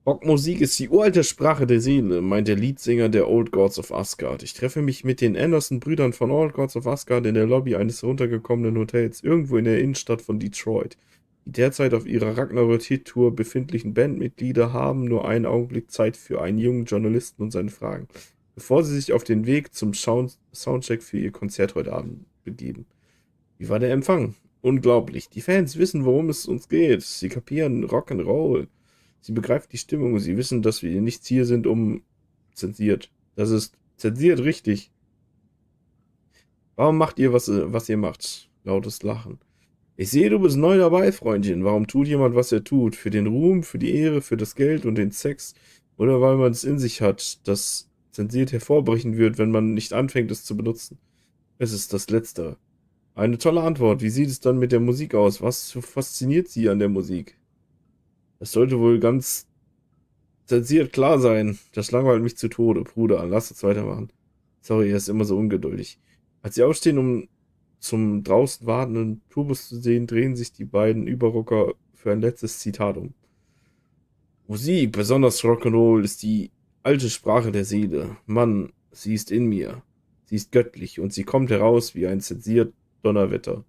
Speaker 1: Rockmusik ist die uralte Sprache der Seele, meint der Leadsänger der Old Gods of Asgard. Ich treffe mich mit den Anderson-Brüdern von Old Gods of Asgard in der Lobby eines runtergekommenen Hotels irgendwo in der Innenstadt von Detroit. Die derzeit auf ihrer Ragnarök-Tour befindlichen Bandmitglieder haben nur einen Augenblick Zeit für einen jungen Journalisten und seine Fragen, bevor sie sich auf den Weg zum Soundcheck für ihr Konzert heute Abend begeben. Wie war der Empfang? Unglaublich. Die Fans wissen, worum es uns geht. Sie kapieren Rock'n'Roll. Sie begreifen die Stimmung. Sie wissen, dass wir nicht hier sind, um zensiert. Das ist zensiert richtig. Warum macht ihr, was ihr macht? Lautes Lachen. Ich sehe, du bist neu dabei, Freundchen. Warum tut jemand, was er tut? Für den Ruhm, für die Ehre, für das Geld und den Sex? Oder weil man es in sich hat, das zensiert hervorbrechen wird, wenn man nicht anfängt, es zu benutzen? Es ist das Letztere. Eine tolle Antwort. Wie sieht es dann mit der Musik aus? Was fasziniert Sie an der Musik? Das sollte wohl ganz zensiert klar sein. Das langweilt mich zu Tode. Bruder, lass uns weitermachen. Sorry, er ist immer so ungeduldig. Als sie aufstehen, um zum draußen wartenden Tourbus zu sehen, drehen sich die beiden Überrocker für ein letztes Zitat um. Musik, besonders Rock'n'Roll, ist die alte Sprache der Seele. Mann, sie ist in mir. Sie ist göttlich und sie kommt heraus wie ein zensiert Donnerwetter.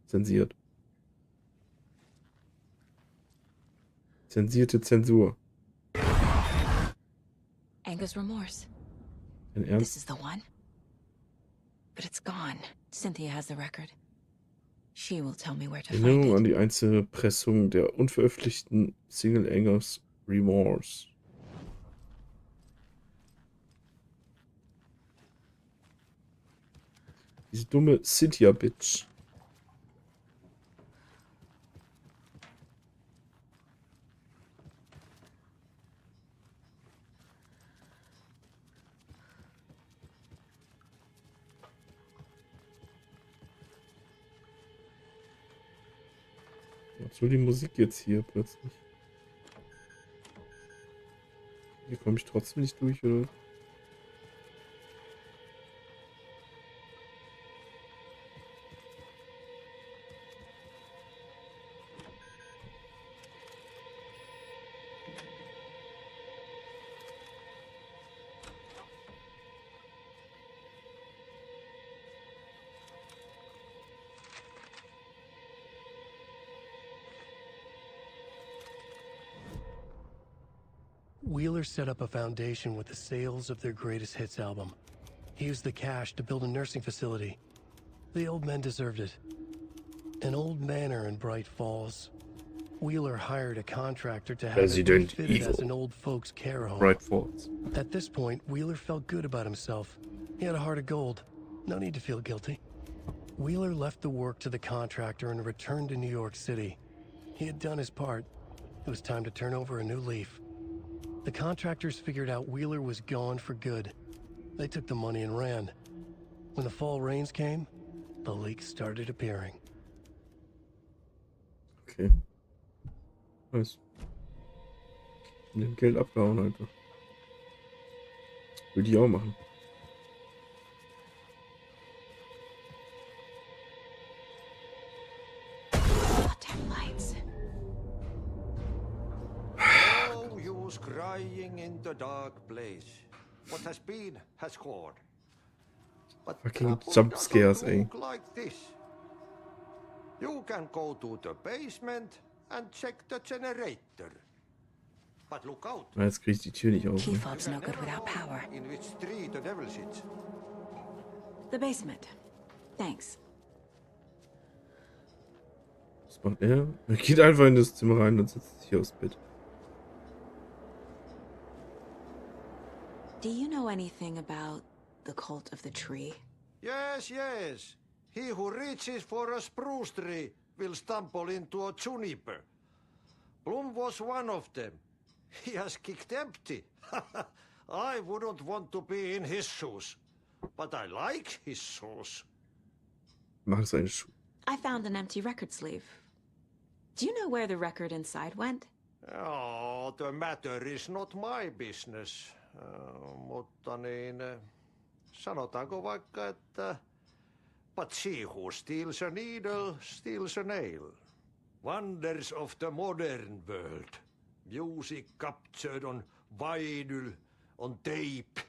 Speaker 1: Zensiert. Zensierte Zensur.
Speaker 2: Anger's remorse.
Speaker 1: Ein
Speaker 2: This
Speaker 1: Ernst?
Speaker 2: is the one. But it's gone. Cynthia has the record. She will tell me where to find
Speaker 1: Erinnerung
Speaker 2: it.
Speaker 1: an die einzelne Pressung der unveröffentlichten Single Anger's Remorse. Diese dumme Cynthia-Bitch. Was soll die Musik jetzt hier plötzlich? Hier komme ich trotzdem nicht durch, oder?
Speaker 5: Wheeler set up a foundation with the sales of their greatest hits album. He used the cash to build a nursing facility. The old men deserved it. An old manor in Bright Falls. Wheeler hired a contractor to have it
Speaker 1: Resident
Speaker 5: refitted as
Speaker 1: Evil.
Speaker 5: an old folks care home.
Speaker 1: Bright Falls.
Speaker 5: At this point, Wheeler felt good about himself. He had a heart of gold. No need to feel guilty. Wheeler left the work to the contractor and returned to New York City. He had done his part. It was time to turn over a new leaf. The contractors figured out Wheeler was gone for good. They took the money and ran. When the fall rains came, the leaks started appearing.
Speaker 1: Okay. Nice. Mit dem Geld abgehauen, Alter. Würde ich auch machen.
Speaker 2: Damn lights.
Speaker 10: No use crying in the dark place. What has been has gone. But
Speaker 1: Fucking
Speaker 10: trouble
Speaker 1: jump
Speaker 10: doesn't
Speaker 1: scares, ey.
Speaker 10: look like this. You can go to the basement and check the generator. But look out.
Speaker 1: Jetzt krieg ich die Tür nicht auf.
Speaker 2: Key
Speaker 1: Ne?
Speaker 2: fob's no good without power.
Speaker 10: In which tree the devil sits.
Speaker 2: The basement. Thanks.
Speaker 1: Was macht er? Er geht einfach in das Zimmer rein und setzt sich aufs Bett.
Speaker 2: Do you know anything about the cult of the tree?
Speaker 10: Yes, yes. He who reaches for a spruce tree will stumble into a juniper. Bloom was one of them. He has kicked empty. I wouldn't want to be in his shoes. But I like his shoes.
Speaker 1: Mag seine Schuhe.
Speaker 2: I found an empty record sleeve. Do you know where the record inside went?
Speaker 10: Oh, the matter is not my business. Mutta niin, sanotaanko vaikka, että but she who steals a needle steals a nail. Wonders of the modern world. Music captured on vinyl, on tape.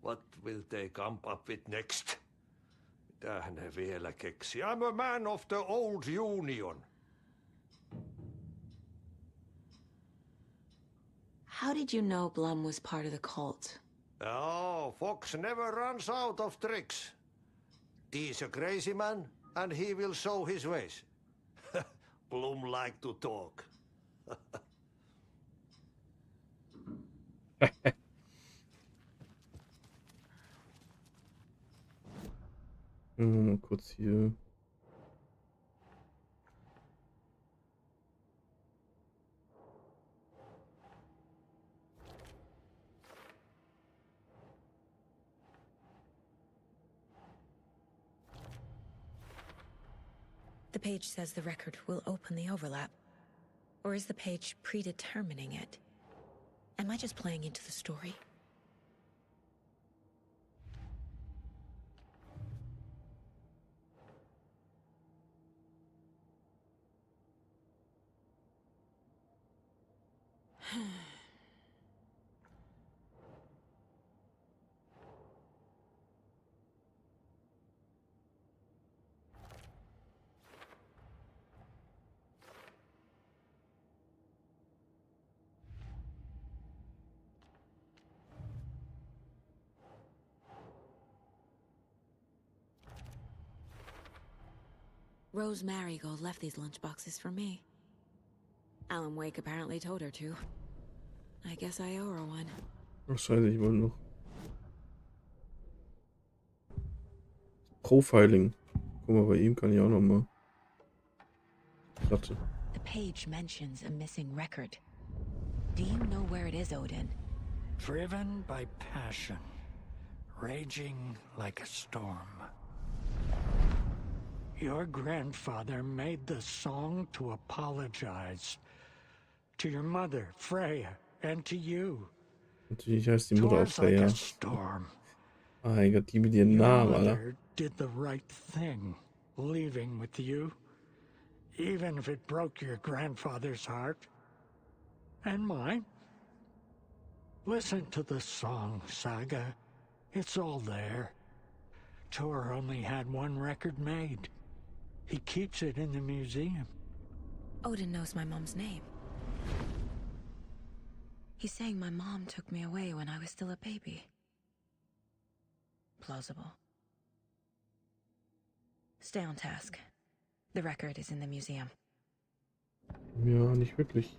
Speaker 10: What will they come up with next? Mitähän ne vielä keksi? I'm a man of the old union.
Speaker 2: How did you know Blum was part of the cult?
Speaker 10: Oh, Fox never runs out of tricks. He's a crazy man, and he will show his ways. Blum like to talk.
Speaker 1: Mal kurz hier.
Speaker 2: The page says the record will open the overlap. Or is the page predetermining it? Am I just playing into the story? Rose Marigold left these lunchboxes for me. Alan Wake apparently told her to. I guess I owe her one.
Speaker 1: Ach scheiße, ich wollte noch. Profiling. Guck mal, bei ihm kann ich auch noch mal. Warte.
Speaker 2: The page mentions a missing record. Do you know where it is, Odin?
Speaker 11: Driven by passion, raging like a storm. Your grandfather made the song to apologize. To your mother, Freya, and to you.
Speaker 1: Natürlich heißt die Mutter auch
Speaker 11: Towards like
Speaker 1: Freya.
Speaker 11: a storm.
Speaker 1: Ah, mein Gott, die mit ihren
Speaker 11: Your
Speaker 1: Namen, Alter.
Speaker 11: mother did the right thing, leaving with you, even if it broke your grandfather's heart. And mine. Listen to the song, Saga. It's all there. Tor only had one record made. He keeps it in the museum.
Speaker 2: Odin knows my mom's name. He's saying my mom took me away when I was still a baby. Plausible. Stay on task. The record is in the museum.
Speaker 1: Ja, nicht wirklich.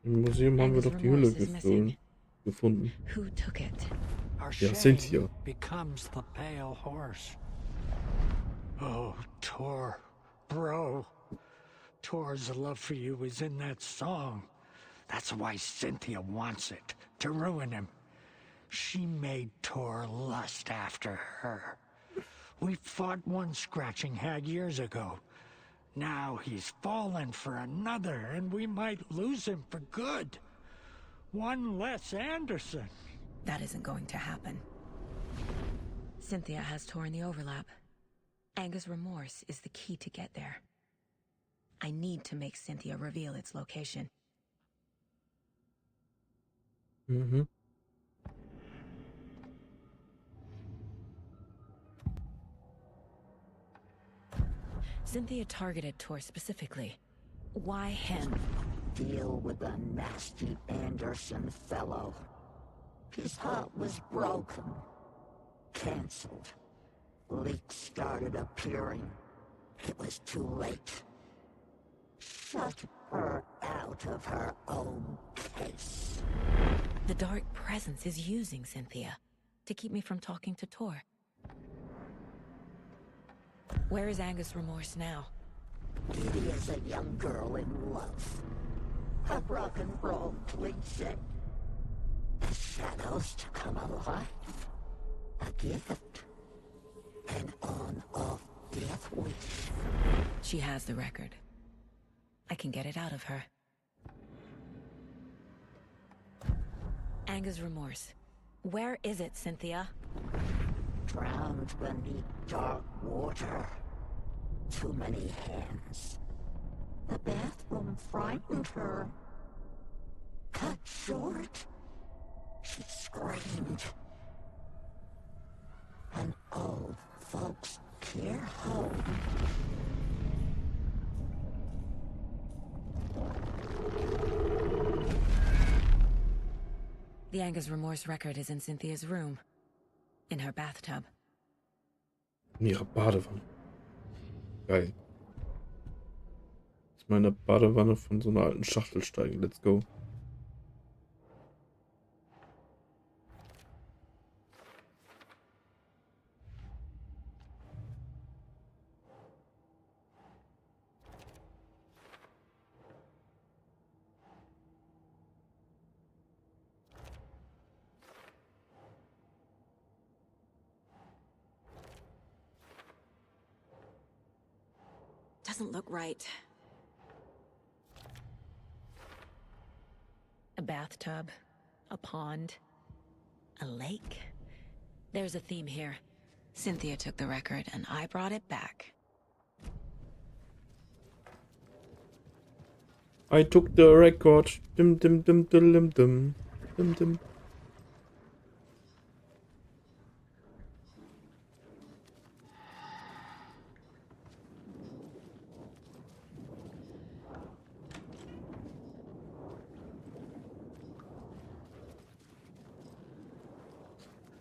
Speaker 1: Im Museum haben wir doch die Hülle gefunden.
Speaker 2: Who took it?
Speaker 11: Our
Speaker 1: Ja, sind
Speaker 11: shame
Speaker 1: hier.
Speaker 11: becomes the pale horse. Oh, Tor, bro. Tor's love for you is in that song. That's why Cynthia wants it, to ruin him. She made Tor lust after her. We fought one scratching hag years ago. Now he's fallen for another, and we might lose him for good. One less Anderson.
Speaker 2: That isn't going to happen. Cynthia has Tor in the overlap. Anger's remorse is the key to get there. I need to make Cynthia reveal its location.
Speaker 1: Mm-hmm.
Speaker 2: Cynthia targeted Tor specifically. Why him?
Speaker 7: Deal with the nasty Anderson fellow. His heart was broken. Cancelled. Leaks started appearing. It was too late. Shut her out of her own case.
Speaker 2: The dark presence is using Cynthia to keep me from talking to Tor. Where is Anger's remorse now?
Speaker 7: Kitty is a young girl in love. A rock and roll cliche. The shadows to come alive. A gift. An on-off death wish.
Speaker 2: She has the record. I can get it out of her. Anger's remorse. Where is it, Cynthia?
Speaker 7: Drowned beneath dark water. Too many hands. The bathroom frightened her. Cut short. She screamed. An old folks' care home.
Speaker 2: The Anger's remorse record is in Cynthia's room. In her bathtub.
Speaker 1: In ihrer Badewanne. Geil. Ist meine Badewanne von so einer alten Schachtel steigen. Let's go.
Speaker 2: Doesn't look right. A bathtub, a pond, a lake. There's a theme here. Cynthia took the record and I brought it back.
Speaker 1: I took the record. Dim dim dim dim dim dim dim dim.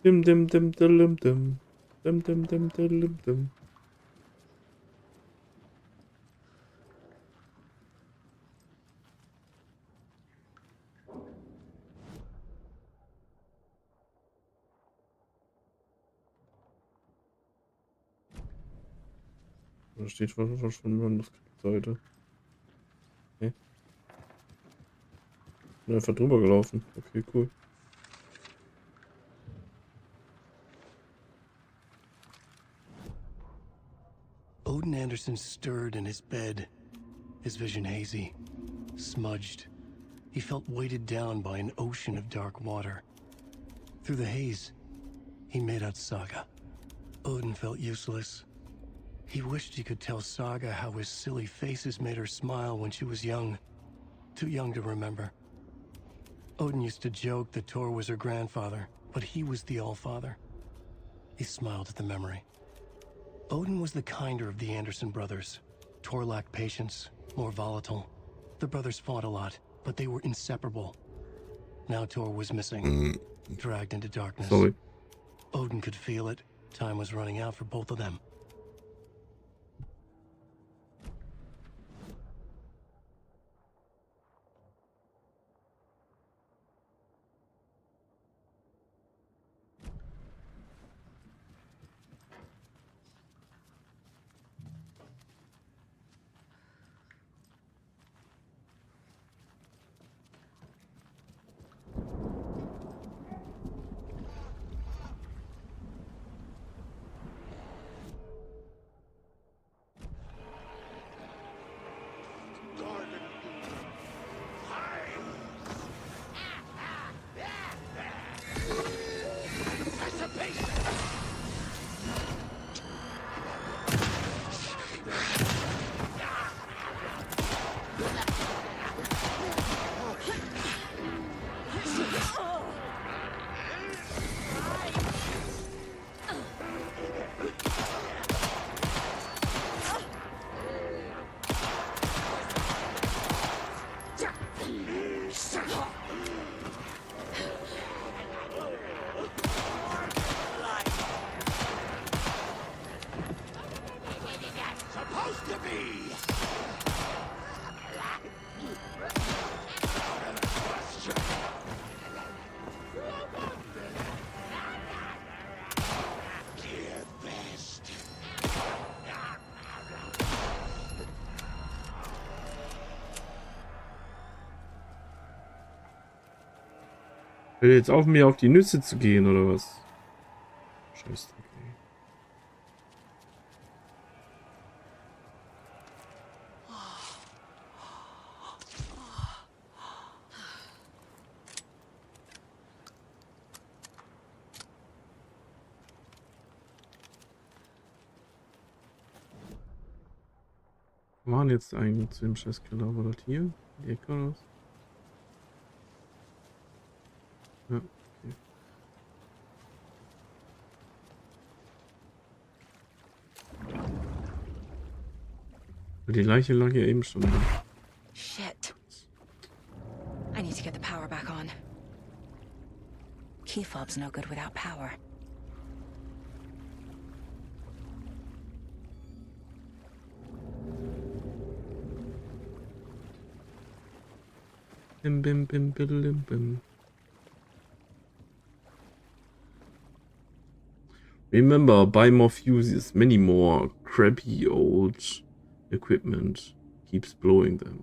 Speaker 1: Dim dim dim dim dim dim dim dim dim dim. Da steht was von Manuskriptseite. Okay. Bin einfach drüber gelaufen. Okay, cool.
Speaker 5: Odin Anderson stirred in his bed, his vision hazy, smudged. He felt weighted down by an ocean of dark water. Through the haze, he made out Saga. Odin felt useless. He wished he could tell Saga how his silly faces made her smile when she was young. Too young to remember. Odin used to joke that Tor was her grandfather, but he was the Allfather. He smiled at the memory. Odin was the kinder of the Anderson brothers. Tor lacked patience, more volatile. The brothers fought a lot, but they were inseparable. Now Tor was missing, dragged into darkness.
Speaker 1: Sorry.
Speaker 5: Odin could feel it. Time was running out for both of them.
Speaker 1: Hört ihr jetzt auf, mir auf die Nüsse zu gehen, oder was? Scheiße. Wo waren jetzt eigentlich zu dem Scheißkeller? War das hier? Die Ecke oder was? Ja, okay. Die Leiche lag ja eben schon da.
Speaker 2: Shit. I need to get the power back on. Key fob's no good without power.
Speaker 1: Bim bim bim bim bim. Remember, buy more fuses, many more crappy old equipment keeps blowing them.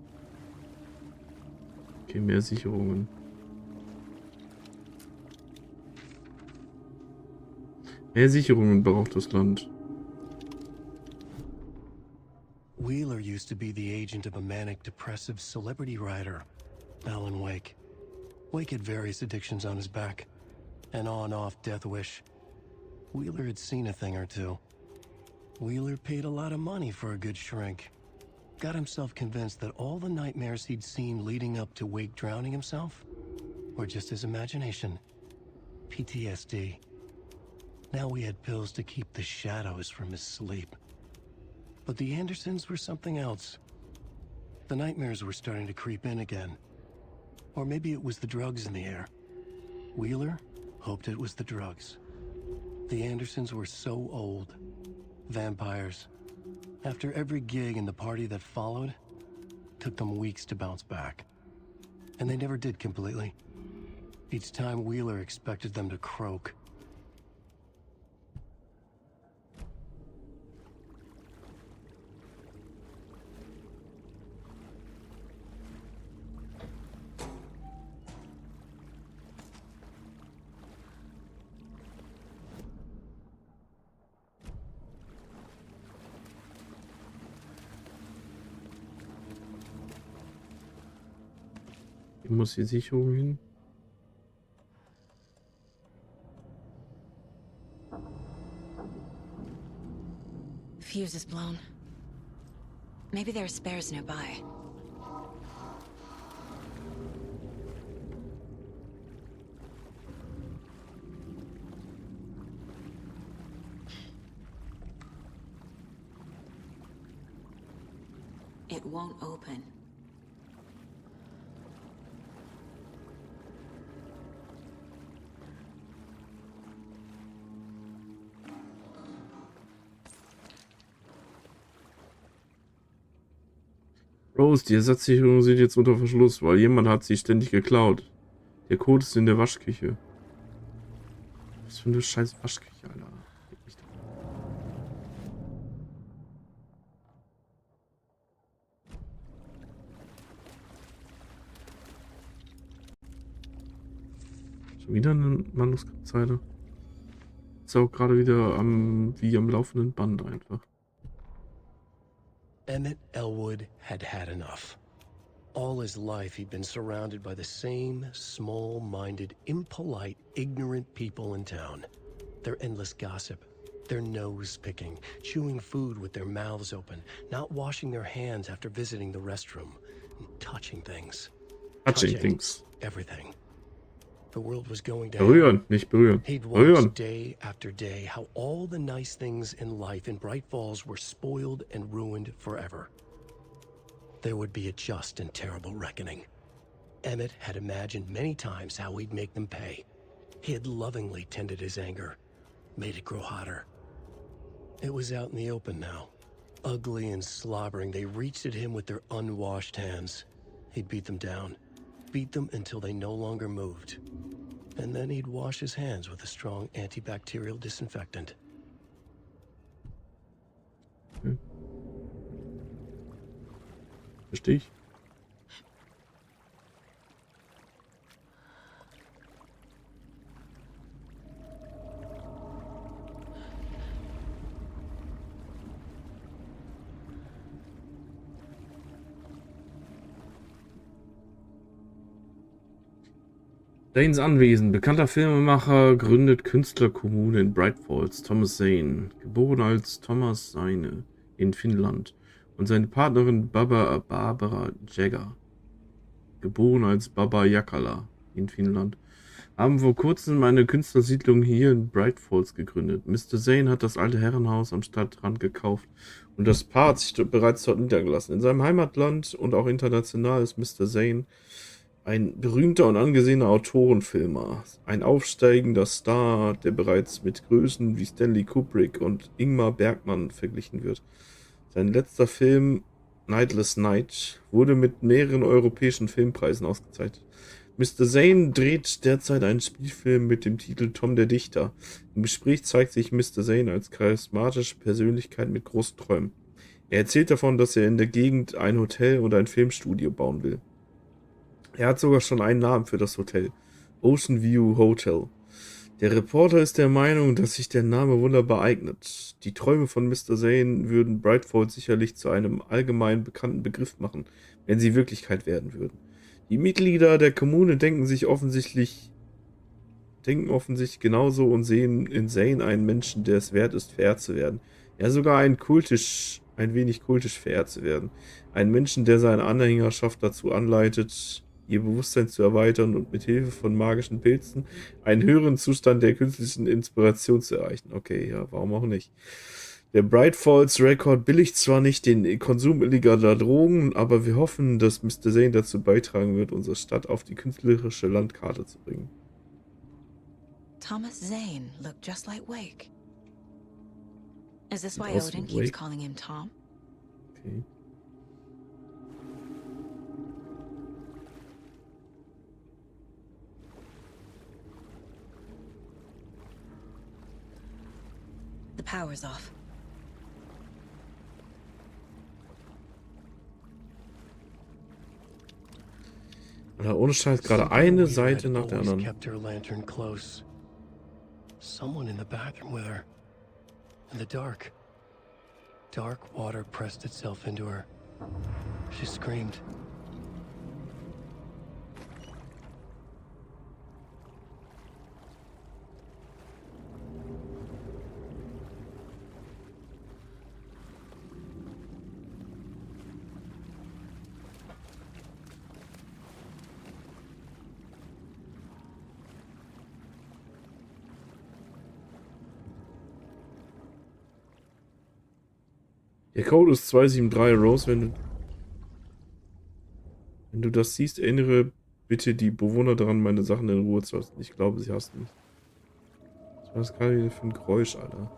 Speaker 1: Okay, mehr Sicherungen. Mehr Sicherungen braucht das Land.
Speaker 5: Wheeler used to be the agent of a manic depressive celebrity writer, Alan Wake. Wake had various addictions on his back, an on-off death wish. Wheeler had seen a thing or two. Wheeler paid a lot of money for a good shrink. Got himself convinced that all the nightmares he'd seen leading up to Wake drowning himself were just his imagination. PTSD. Now he had pills to keep the shadows from his sleep. But the Andersons were something else. The nightmares were starting to creep in again. Or maybe it was the drugs in the air. Wheeler hoped it was the drugs. The Andersons were so old. Vampires. After every gig and the party that followed, took them weeks to bounce back. And they never did completely. Each time Wheeler expected them to croak.
Speaker 1: Hier muss die Sicherung hin.
Speaker 2: Fuse is blown. Maybe there are spares nearby. It won't open.
Speaker 1: Rose, die Ersatzsicherungen sind jetzt unter Verschluss, weil jemand hat sie ständig geklaut. Der Code ist in der Waschküche. Was für eine scheiß Waschküche, Alter. Schon wieder eine Manuskriptzeile. Ist auch gerade wieder wie am laufenden Band einfach.
Speaker 5: Emmett Elwood had had enough. All his life he'd been surrounded by the same small-minded, impolite, ignorant people in town. Their endless gossip, their nose-picking, chewing food with their mouths open, not washing their hands after visiting the restroom, and touching things.
Speaker 1: Touching things.
Speaker 5: Everything. The world was going down.
Speaker 1: Berühren, nicht berühren.
Speaker 5: He'd
Speaker 1: Berühren.
Speaker 5: watched day after day how all the nice things in life in Bright Falls were spoiled and ruined forever. There would be a just and terrible reckoning. Emmett had imagined many times how he'd make them pay. He had lovingly tended his anger, made it grow hotter. It was out in the open now. Ugly and slobbering, they reached at him with their unwashed hands. He'd beat them down. Beat them until they no longer moved. And then he'd wash his hands with a strong antibacterial disinfectant.
Speaker 1: Verstehe ich. Zanes Anwesen. Bekannter Filmemacher, gründet Künstlerkommune in Bright Falls. Thomas Zane, geboren als Thomas Zane in Finnland. Und seine Partnerin Barbara Jagger, geboren als Baba Jakala in Finnland, haben vor kurzem eine Künstlersiedlung hier in Bright Falls gegründet. Mr. Zane hat das alte Herrenhaus am Stadtrand gekauft und das Paar hat sich bereits dort niedergelassen. In seinem Heimatland und auch international ist Mr. Zane ein berühmter und angesehener Autorenfilmer, ein aufsteigender Star, der bereits mit Größen wie Stanley Kubrick und Ingmar Bergman verglichen wird. Sein letzter Film Nightless Night wurde mit mehreren europäischen Filmpreisen ausgezeichnet. Mr. Zane dreht derzeit einen Spielfilm mit dem Titel Tom der Dichter. Im Gespräch zeigt sich Mr. Zane als charismatische Persönlichkeit mit großen Träumen. Er erzählt davon, dass er in der Gegend ein Hotel und ein Filmstudio bauen will. Er hat sogar schon einen Namen für das Hotel: Ocean View Hotel. Der Reporter ist der Meinung, dass sich der Name wunderbar eignet. Die Träume von Mr. Zane würden Brightfall sicherlich zu einem allgemein bekannten Begriff machen, wenn sie Wirklichkeit werden würden. Die Mitglieder der Kommune denken offensichtlich genauso und sehen in Zane einen Menschen, der es wert ist, verehrt zu werden. Ja, sogar ein wenig kultisch verehrt zu werden. Einen Menschen, der seine Anhängerschaft dazu anleitet, ihr Bewusstsein zu erweitern und mit Hilfe von magischen Pilzen einen höheren Zustand der künstlichen Inspiration zu erreichen. Okay, ja, warum auch nicht? Der Bright Falls Record billigt zwar nicht den Konsum illegaler Drogen, aber wir hoffen, dass Mr. Zane dazu beitragen wird, unsere Stadt auf die künstlerische Landkarte zu bringen.
Speaker 2: Thomas Zane looked just like Wake. Is this
Speaker 1: Sieht
Speaker 2: why
Speaker 1: aus
Speaker 2: Odin
Speaker 1: wie
Speaker 2: keeps
Speaker 1: Wake.
Speaker 2: calling him Tom?
Speaker 1: Okay.
Speaker 2: The power's off.
Speaker 1: Oder ohne Scheiß gerade eine Seite nach der anderen.
Speaker 5: Kept her lantern close. Someone in the bathroom with her. In the dark. Dark water pressed itself into her. She screamed.
Speaker 1: Der Code ist 273, Rose. Wenn du das siehst, erinnere bitte die Bewohner daran, meine Sachen in Ruhe zu lassen. Ich glaube, sie hasst mich. Was war das gerade wieder für ein Geräusch, Alter?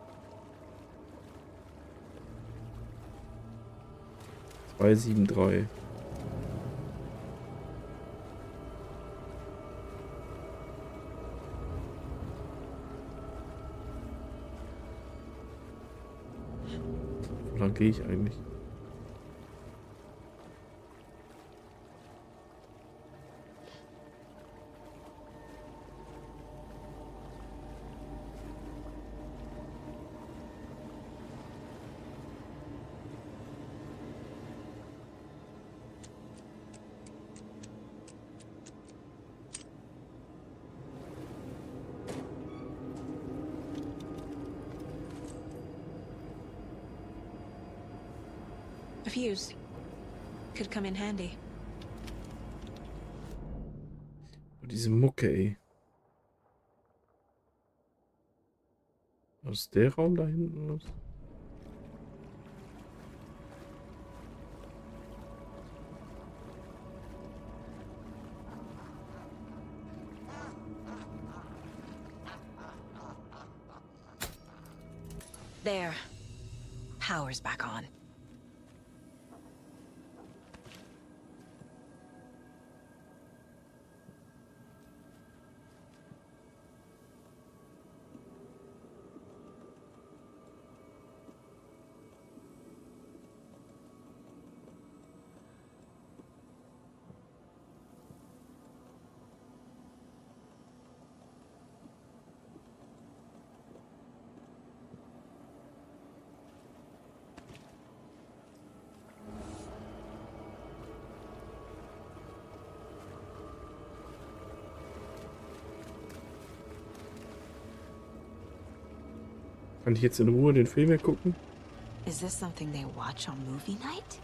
Speaker 1: 273. Wo lang gehe ich eigentlich?
Speaker 2: A fuse. Could come in handy.
Speaker 1: Diese Mucke, ey. Was ist der Raum da hinten los?
Speaker 2: There. Power's back on.
Speaker 1: Kann ich jetzt in Ruhe den Film hier gucken?
Speaker 2: Is this something they watch on movie night?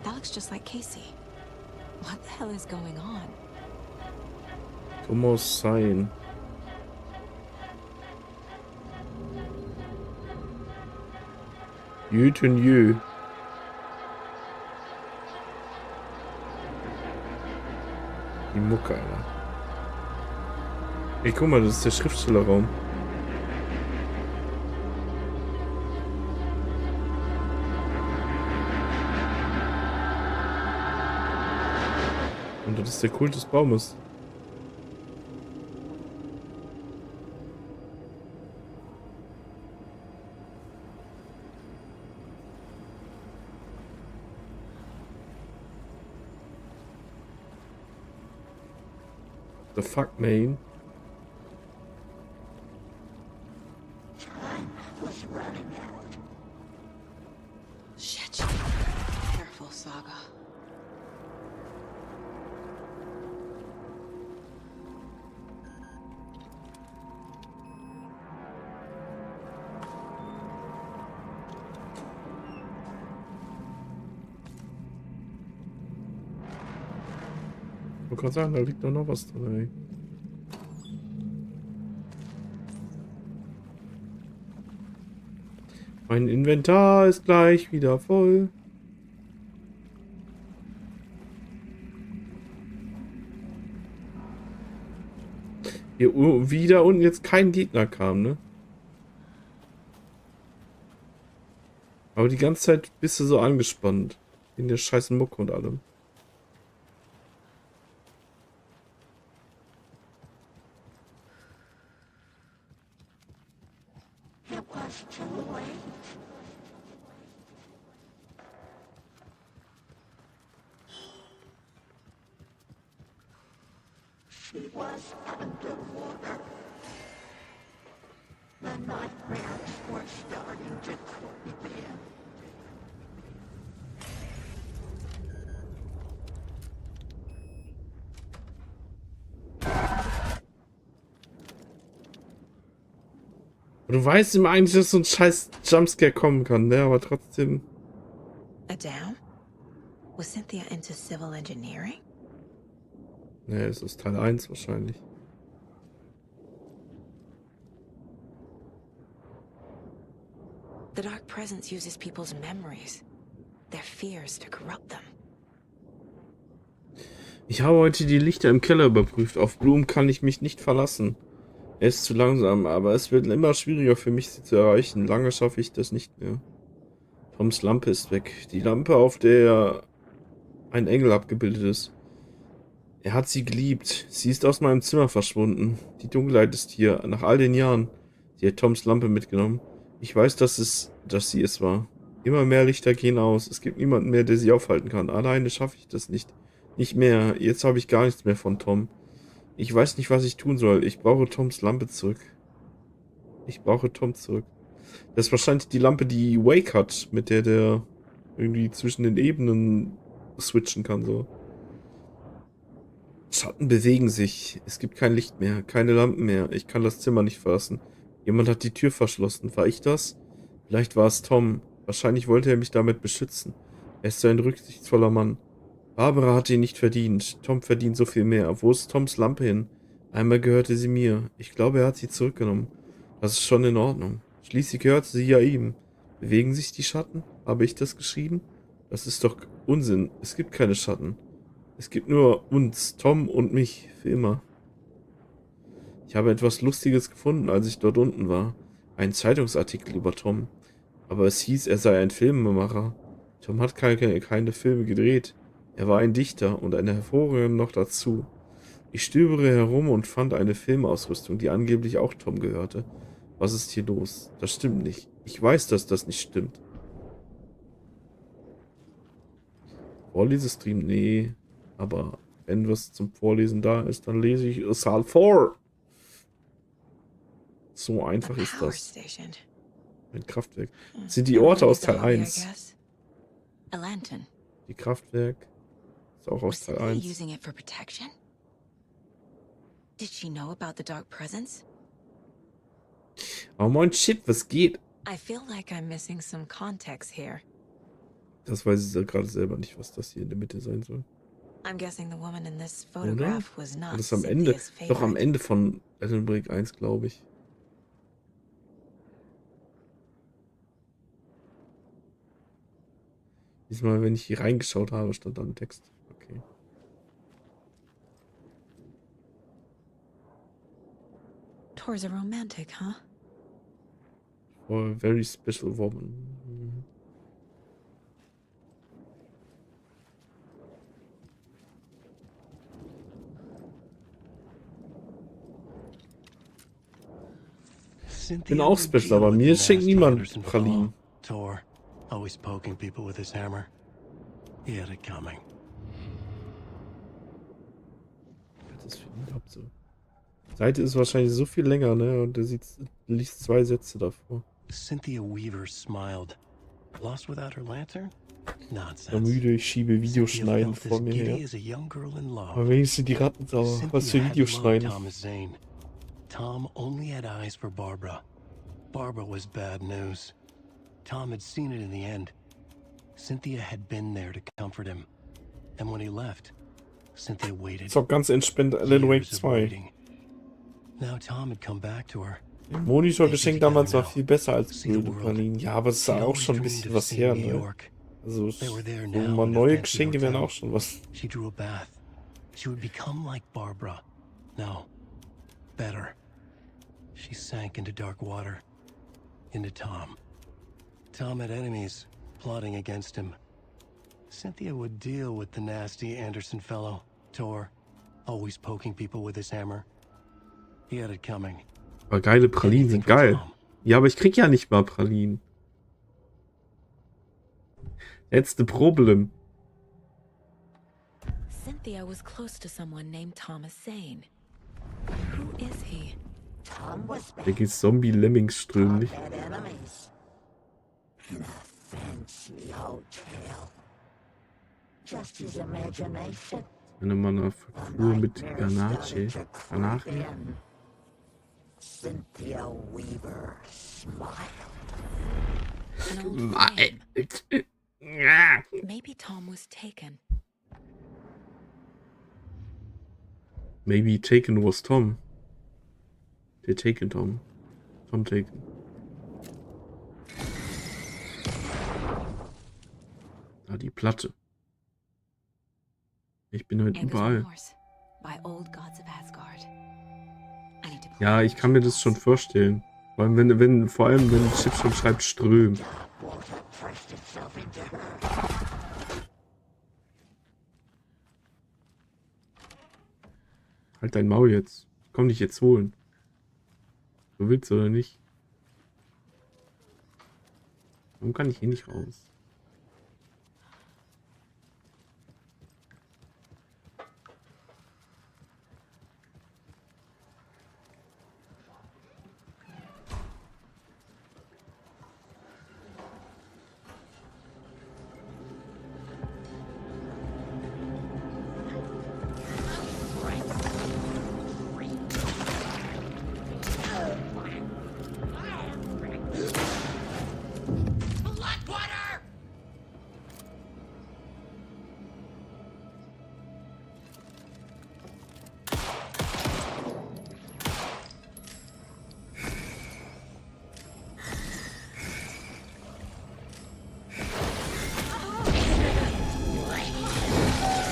Speaker 2: That looks just like Casey. What the hell is going on?
Speaker 1: So muss sein. Jüten jü. Die Mucke, Alter. Ey, guck mal, das ist der Schriftstellerraum. Und das ist der Kult des Baumes. The fuck, man?
Speaker 2: Shit. Careful, Saga.
Speaker 1: Ich wollte gerade sagen, da liegt doch noch was drin, ey. Mein Inventar ist gleich wieder voll. Hier wieder unten jetzt kein Gegner kam, ne? Aber die ganze Zeit bist du so angespannt. In der scheißen Mucke und allem.
Speaker 11: She was underwater. The nightmares were starting to creep in.
Speaker 1: Du weißt immer eigentlich, dass so ein scheiß Jumpscare kommen kann, ne? Aber trotzdem.
Speaker 2: Adam? Was Cynthia into civil engineering?
Speaker 1: Ne, es ist Teil 1 wahrscheinlich.
Speaker 2: The Dark Presence uses people's memories, their fears to corrupt them.
Speaker 1: Ich habe heute die Lichter im Keller überprüft. Auf Bloom kann ich mich nicht verlassen. Er ist zu langsam, aber es wird immer schwieriger für mich, sie zu erreichen. Lange schaffe ich das nicht mehr. Toms Lampe ist weg. Die Lampe, auf der ein Engel abgebildet ist. Er hat sie geliebt. Sie ist aus meinem Zimmer verschwunden. Die Dunkelheit ist hier. Nach all den Jahren. Sie hat Toms Lampe mitgenommen. Ich weiß, dass sie es war. Immer mehr Lichter gehen aus. Es gibt niemanden mehr, der sie aufhalten kann. Alleine schaffe ich das nicht. Nicht mehr. Jetzt habe ich gar nichts mehr von Tom. Ich weiß nicht, was ich tun soll. Ich brauche Toms Lampe zurück. Ich brauche Tom zurück. Das ist wahrscheinlich die Lampe, die Wake hat, mit der der irgendwie zwischen den Ebenen switchen kann, so. Schatten bewegen sich. Es gibt kein Licht mehr, keine Lampen mehr. Ich kann das Zimmer nicht verlassen. Jemand hat die Tür verschlossen. War ich das? Vielleicht war es Tom. Wahrscheinlich wollte er mich damit beschützen. Er ist so ein rücksichtsvoller Mann. Barbara hat ihn nicht verdient. Tom verdient so viel mehr. Wo ist Toms Lampe hin? Einmal gehörte sie mir. Ich glaube, er hat sie zurückgenommen. Das ist schon in Ordnung. Schließlich gehörte sie ja ihm. Bewegen sich die Schatten? Habe ich das geschrieben? Das ist doch Unsinn. Es gibt keine Schatten. Es gibt nur uns, Tom und mich, für immer. Ich habe etwas Lustiges gefunden, als ich dort unten war. Ein Zeitungsartikel über Tom. Aber es hieß, er sei ein Filmemacher. Tom hat keine Filme gedreht. Er war ein Dichter und eine hervorragende noch dazu. Ich stöbere herum und fand eine Filmausrüstung, die angeblich auch Tom gehörte. Was ist hier los? Das stimmt nicht. Ich weiß, dass das nicht stimmt. Vorlesestream? Nee. Aber wenn was zum Vorlesen da ist, dann lese ich Saal 4. So einfach ist das. Ein Kraftwerk. Das sind die Orte aus Teil 1. Die Kraftwerk ist auch aus Teil 1.
Speaker 2: Using it for protection? Did she know about the Dark Presence?
Speaker 1: Oh moin Shit, was geht?
Speaker 2: I feel like I'm missing some context here.
Speaker 1: Das weiß ich ja gerade selber nicht, was das hier in der Mitte sein soll.
Speaker 2: I'm guessing the woman in this
Speaker 1: Oder?
Speaker 2: photograph was
Speaker 1: War
Speaker 2: not
Speaker 1: das am Ende?
Speaker 2: Cynthia's
Speaker 1: Doch am
Speaker 2: favorite.
Speaker 1: Ende von Alan Wake 1, glaube ich. Diesmal, wenn ich hier reingeschaut habe, stand da ein Text. Okay.
Speaker 2: Tor's a romantic, huh?
Speaker 1: For a very special woman. Mhm. Bin auch special, aber mir schenkt niemand Pralinen.
Speaker 5: Tor, always poking people with his hammer. He had it coming.
Speaker 1: Was ist für ein Abso? Seite ist wahrscheinlich so viel länger, ne? Und der liest 2 Sätze davor.
Speaker 5: Cynthia Weaver smiled. Lost without her lantern?
Speaker 1: Ich bin
Speaker 5: Nonsense.
Speaker 1: müde, ich schiebe Videoschneiden
Speaker 5: Cynthia
Speaker 1: vor
Speaker 5: felt
Speaker 1: mir
Speaker 5: as giddy
Speaker 1: her.
Speaker 5: as a young girl in love.
Speaker 1: Aber wenigstens sind die Ratten sauer. Was für
Speaker 5: Cynthia had loved
Speaker 1: Videoschneiden.
Speaker 5: Thomas Zane. Tom only had eyes for Barbara. Barbara was bad news. Tom had seen it in the end. Cynthia had been there to comfort him. And when he left, Cynthia waited.
Speaker 1: Ist auch ganz entspannt Alan Wake
Speaker 5: Years of
Speaker 1: 2.
Speaker 5: waiting. Now Tom had come back to her.
Speaker 1: Der Monitorgeschenk damals war viel besser als blöde Pralinen. Ja, aber es ist
Speaker 5: She'd
Speaker 1: auch
Speaker 5: always
Speaker 1: schon ein
Speaker 5: dreamed
Speaker 1: bisschen
Speaker 5: of
Speaker 1: was
Speaker 5: seeing
Speaker 1: her,
Speaker 5: New
Speaker 1: ne?
Speaker 5: York.
Speaker 1: Also
Speaker 5: They were there
Speaker 1: so
Speaker 5: now
Speaker 1: mal
Speaker 5: in a
Speaker 1: neue
Speaker 5: fancy
Speaker 1: Geschenke wären
Speaker 5: hotel.
Speaker 1: auch schon was.
Speaker 5: She drew a bath. She would become like Barbara. No, better. She sank into dark water. Into Tom. Tom had enemies plotting against him. Cynthia would deal with the nasty Anderson fellow, Tor, always poking people with his hammer. He had it coming.
Speaker 1: Aber geile Pralinen sind geil. Ja, aber ich krieg ja nicht mal Pralinen. That's the problem.
Speaker 2: Cynthia was close to someone named Thomas Zane. Who is he?
Speaker 7: Tom was
Speaker 1: Da geht's Zombie-Lemmings-Strömen nicht.
Speaker 7: bad enemies. In a fancy hotel. Just his imagination.
Speaker 1: Eine Manufaktur mit Ganache. Ganache?
Speaker 7: Cynthia Weaver smiled.
Speaker 2: An old flame.
Speaker 1: Ja.
Speaker 2: Maybe Tom was taken.
Speaker 1: Maybe Taken was Tom. Der Taken Tom. Tom Taken. Da die Platte. Ich bin heute
Speaker 2: Angus
Speaker 1: überall.
Speaker 2: Remorse by Old Gods of Asgard. I need to play
Speaker 1: Ja, ich kann mir das schon vorstellen. Vor allem, vor allem, wenn Chip schon schreibt Ström. Halt dein Maul jetzt. Komm dich jetzt holen. Du willst oder nicht? Warum kann ich hier nicht raus?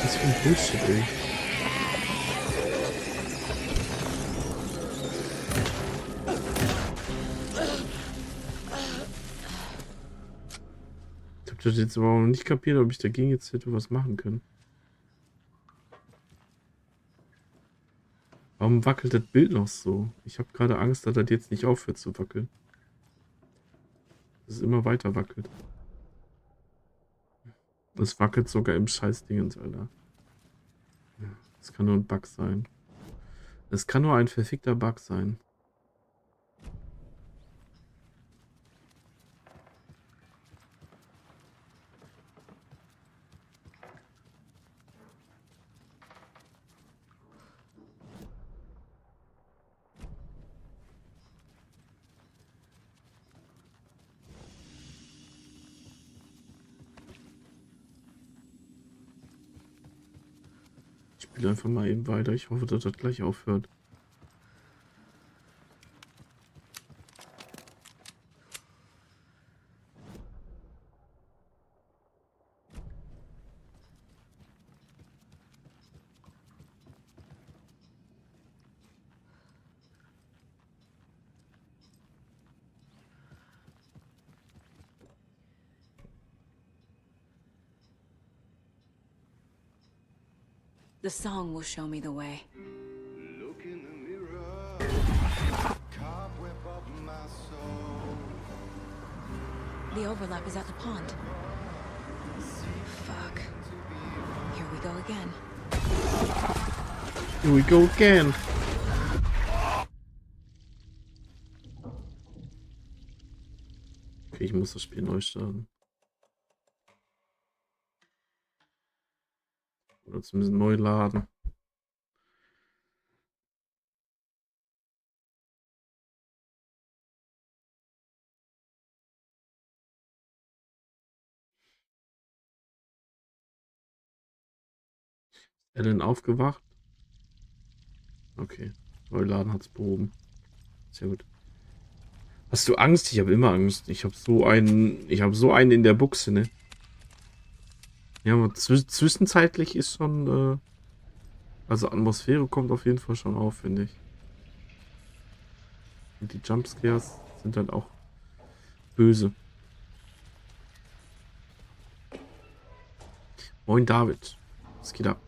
Speaker 1: Was für ein Bullshit, ey. Ich hab das jetzt aber auch noch nicht kapiert, ob ich dagegen jetzt hätte was machen können. Warum wackelt das Bild noch so? Ich habe gerade Angst, dass das jetzt nicht aufhört zu wackeln. Dass es immer weiter wackelt. Es wackelt sogar im Scheißdingens, Alter. Das kann nur ein Bug sein. Es kann nur ein verfickter Bug sein. spiele einfach mal eben weiter. Ich hoffe, dass das gleich aufhört.
Speaker 2: The song will show me the way.
Speaker 12: Look in the mirror, cobweb of my soul.
Speaker 2: The overlap is at the pond. Fuck. Here we go again.
Speaker 1: Here we go again. Okay, ich muss das Spiel neu starten. Oder zumindest neu laden. Ellen aufgewacht? Okay. Neuladen hat's behoben. Sehr gut. Hast du Angst? Ich habe immer Angst. Ich habe so einen in der Buchse, ne? Ja, aber zwischenzeitlich ist schon, also Atmosphäre kommt auf jeden Fall schon auf, finde ich. Und die Jumpscares sind dann auch böse. Moin David. Was geht ab?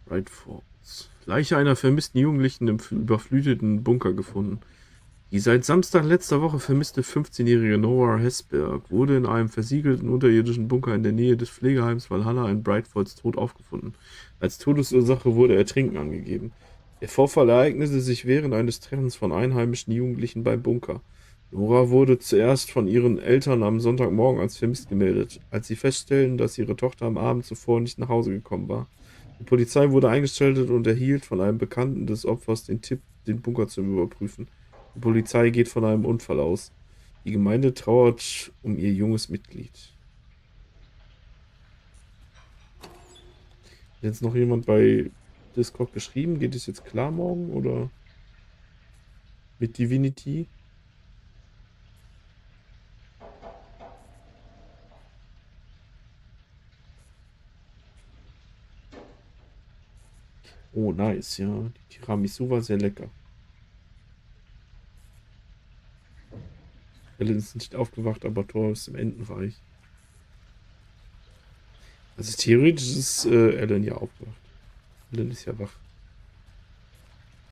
Speaker 1: Right Falls. Leiche einer vermissten Jugendlichen im überfluteten Bunker gefunden. Die seit Samstag letzter Woche vermisste 15-jährige Nora Hesberg wurde in einem versiegelten unterirdischen Bunker in der Nähe des Pflegeheims Valhalla in Bright Falls tot aufgefunden. Als Todesursache wurde Ertrinken angegeben. Der Vorfall ereignete sich während eines Treffens von einheimischen Jugendlichen beim Bunker. Nora wurde zuerst von ihren Eltern am Sonntagmorgen als vermisst gemeldet, als sie feststellten, dass ihre Tochter am Abend zuvor nicht nach Hause gekommen war. Die Polizei wurde eingeschaltet und erhielt von einem Bekannten des Opfers den Tipp, den Bunker zu überprüfen. Die Polizei geht von einem Unfall aus. Die Gemeinde trauert um ihr junges Mitglied. Hat jetzt noch jemand bei Discord geschrieben? Geht es jetzt klar morgen oder mit Divinity? Oh, nice, ja. Die Tiramisu war sehr lecker. Ellen ist nicht aufgewacht, aber Thor ist im Entenreich. Also theoretisch ist Ellen ja aufgewacht. Ellen ist ja wach.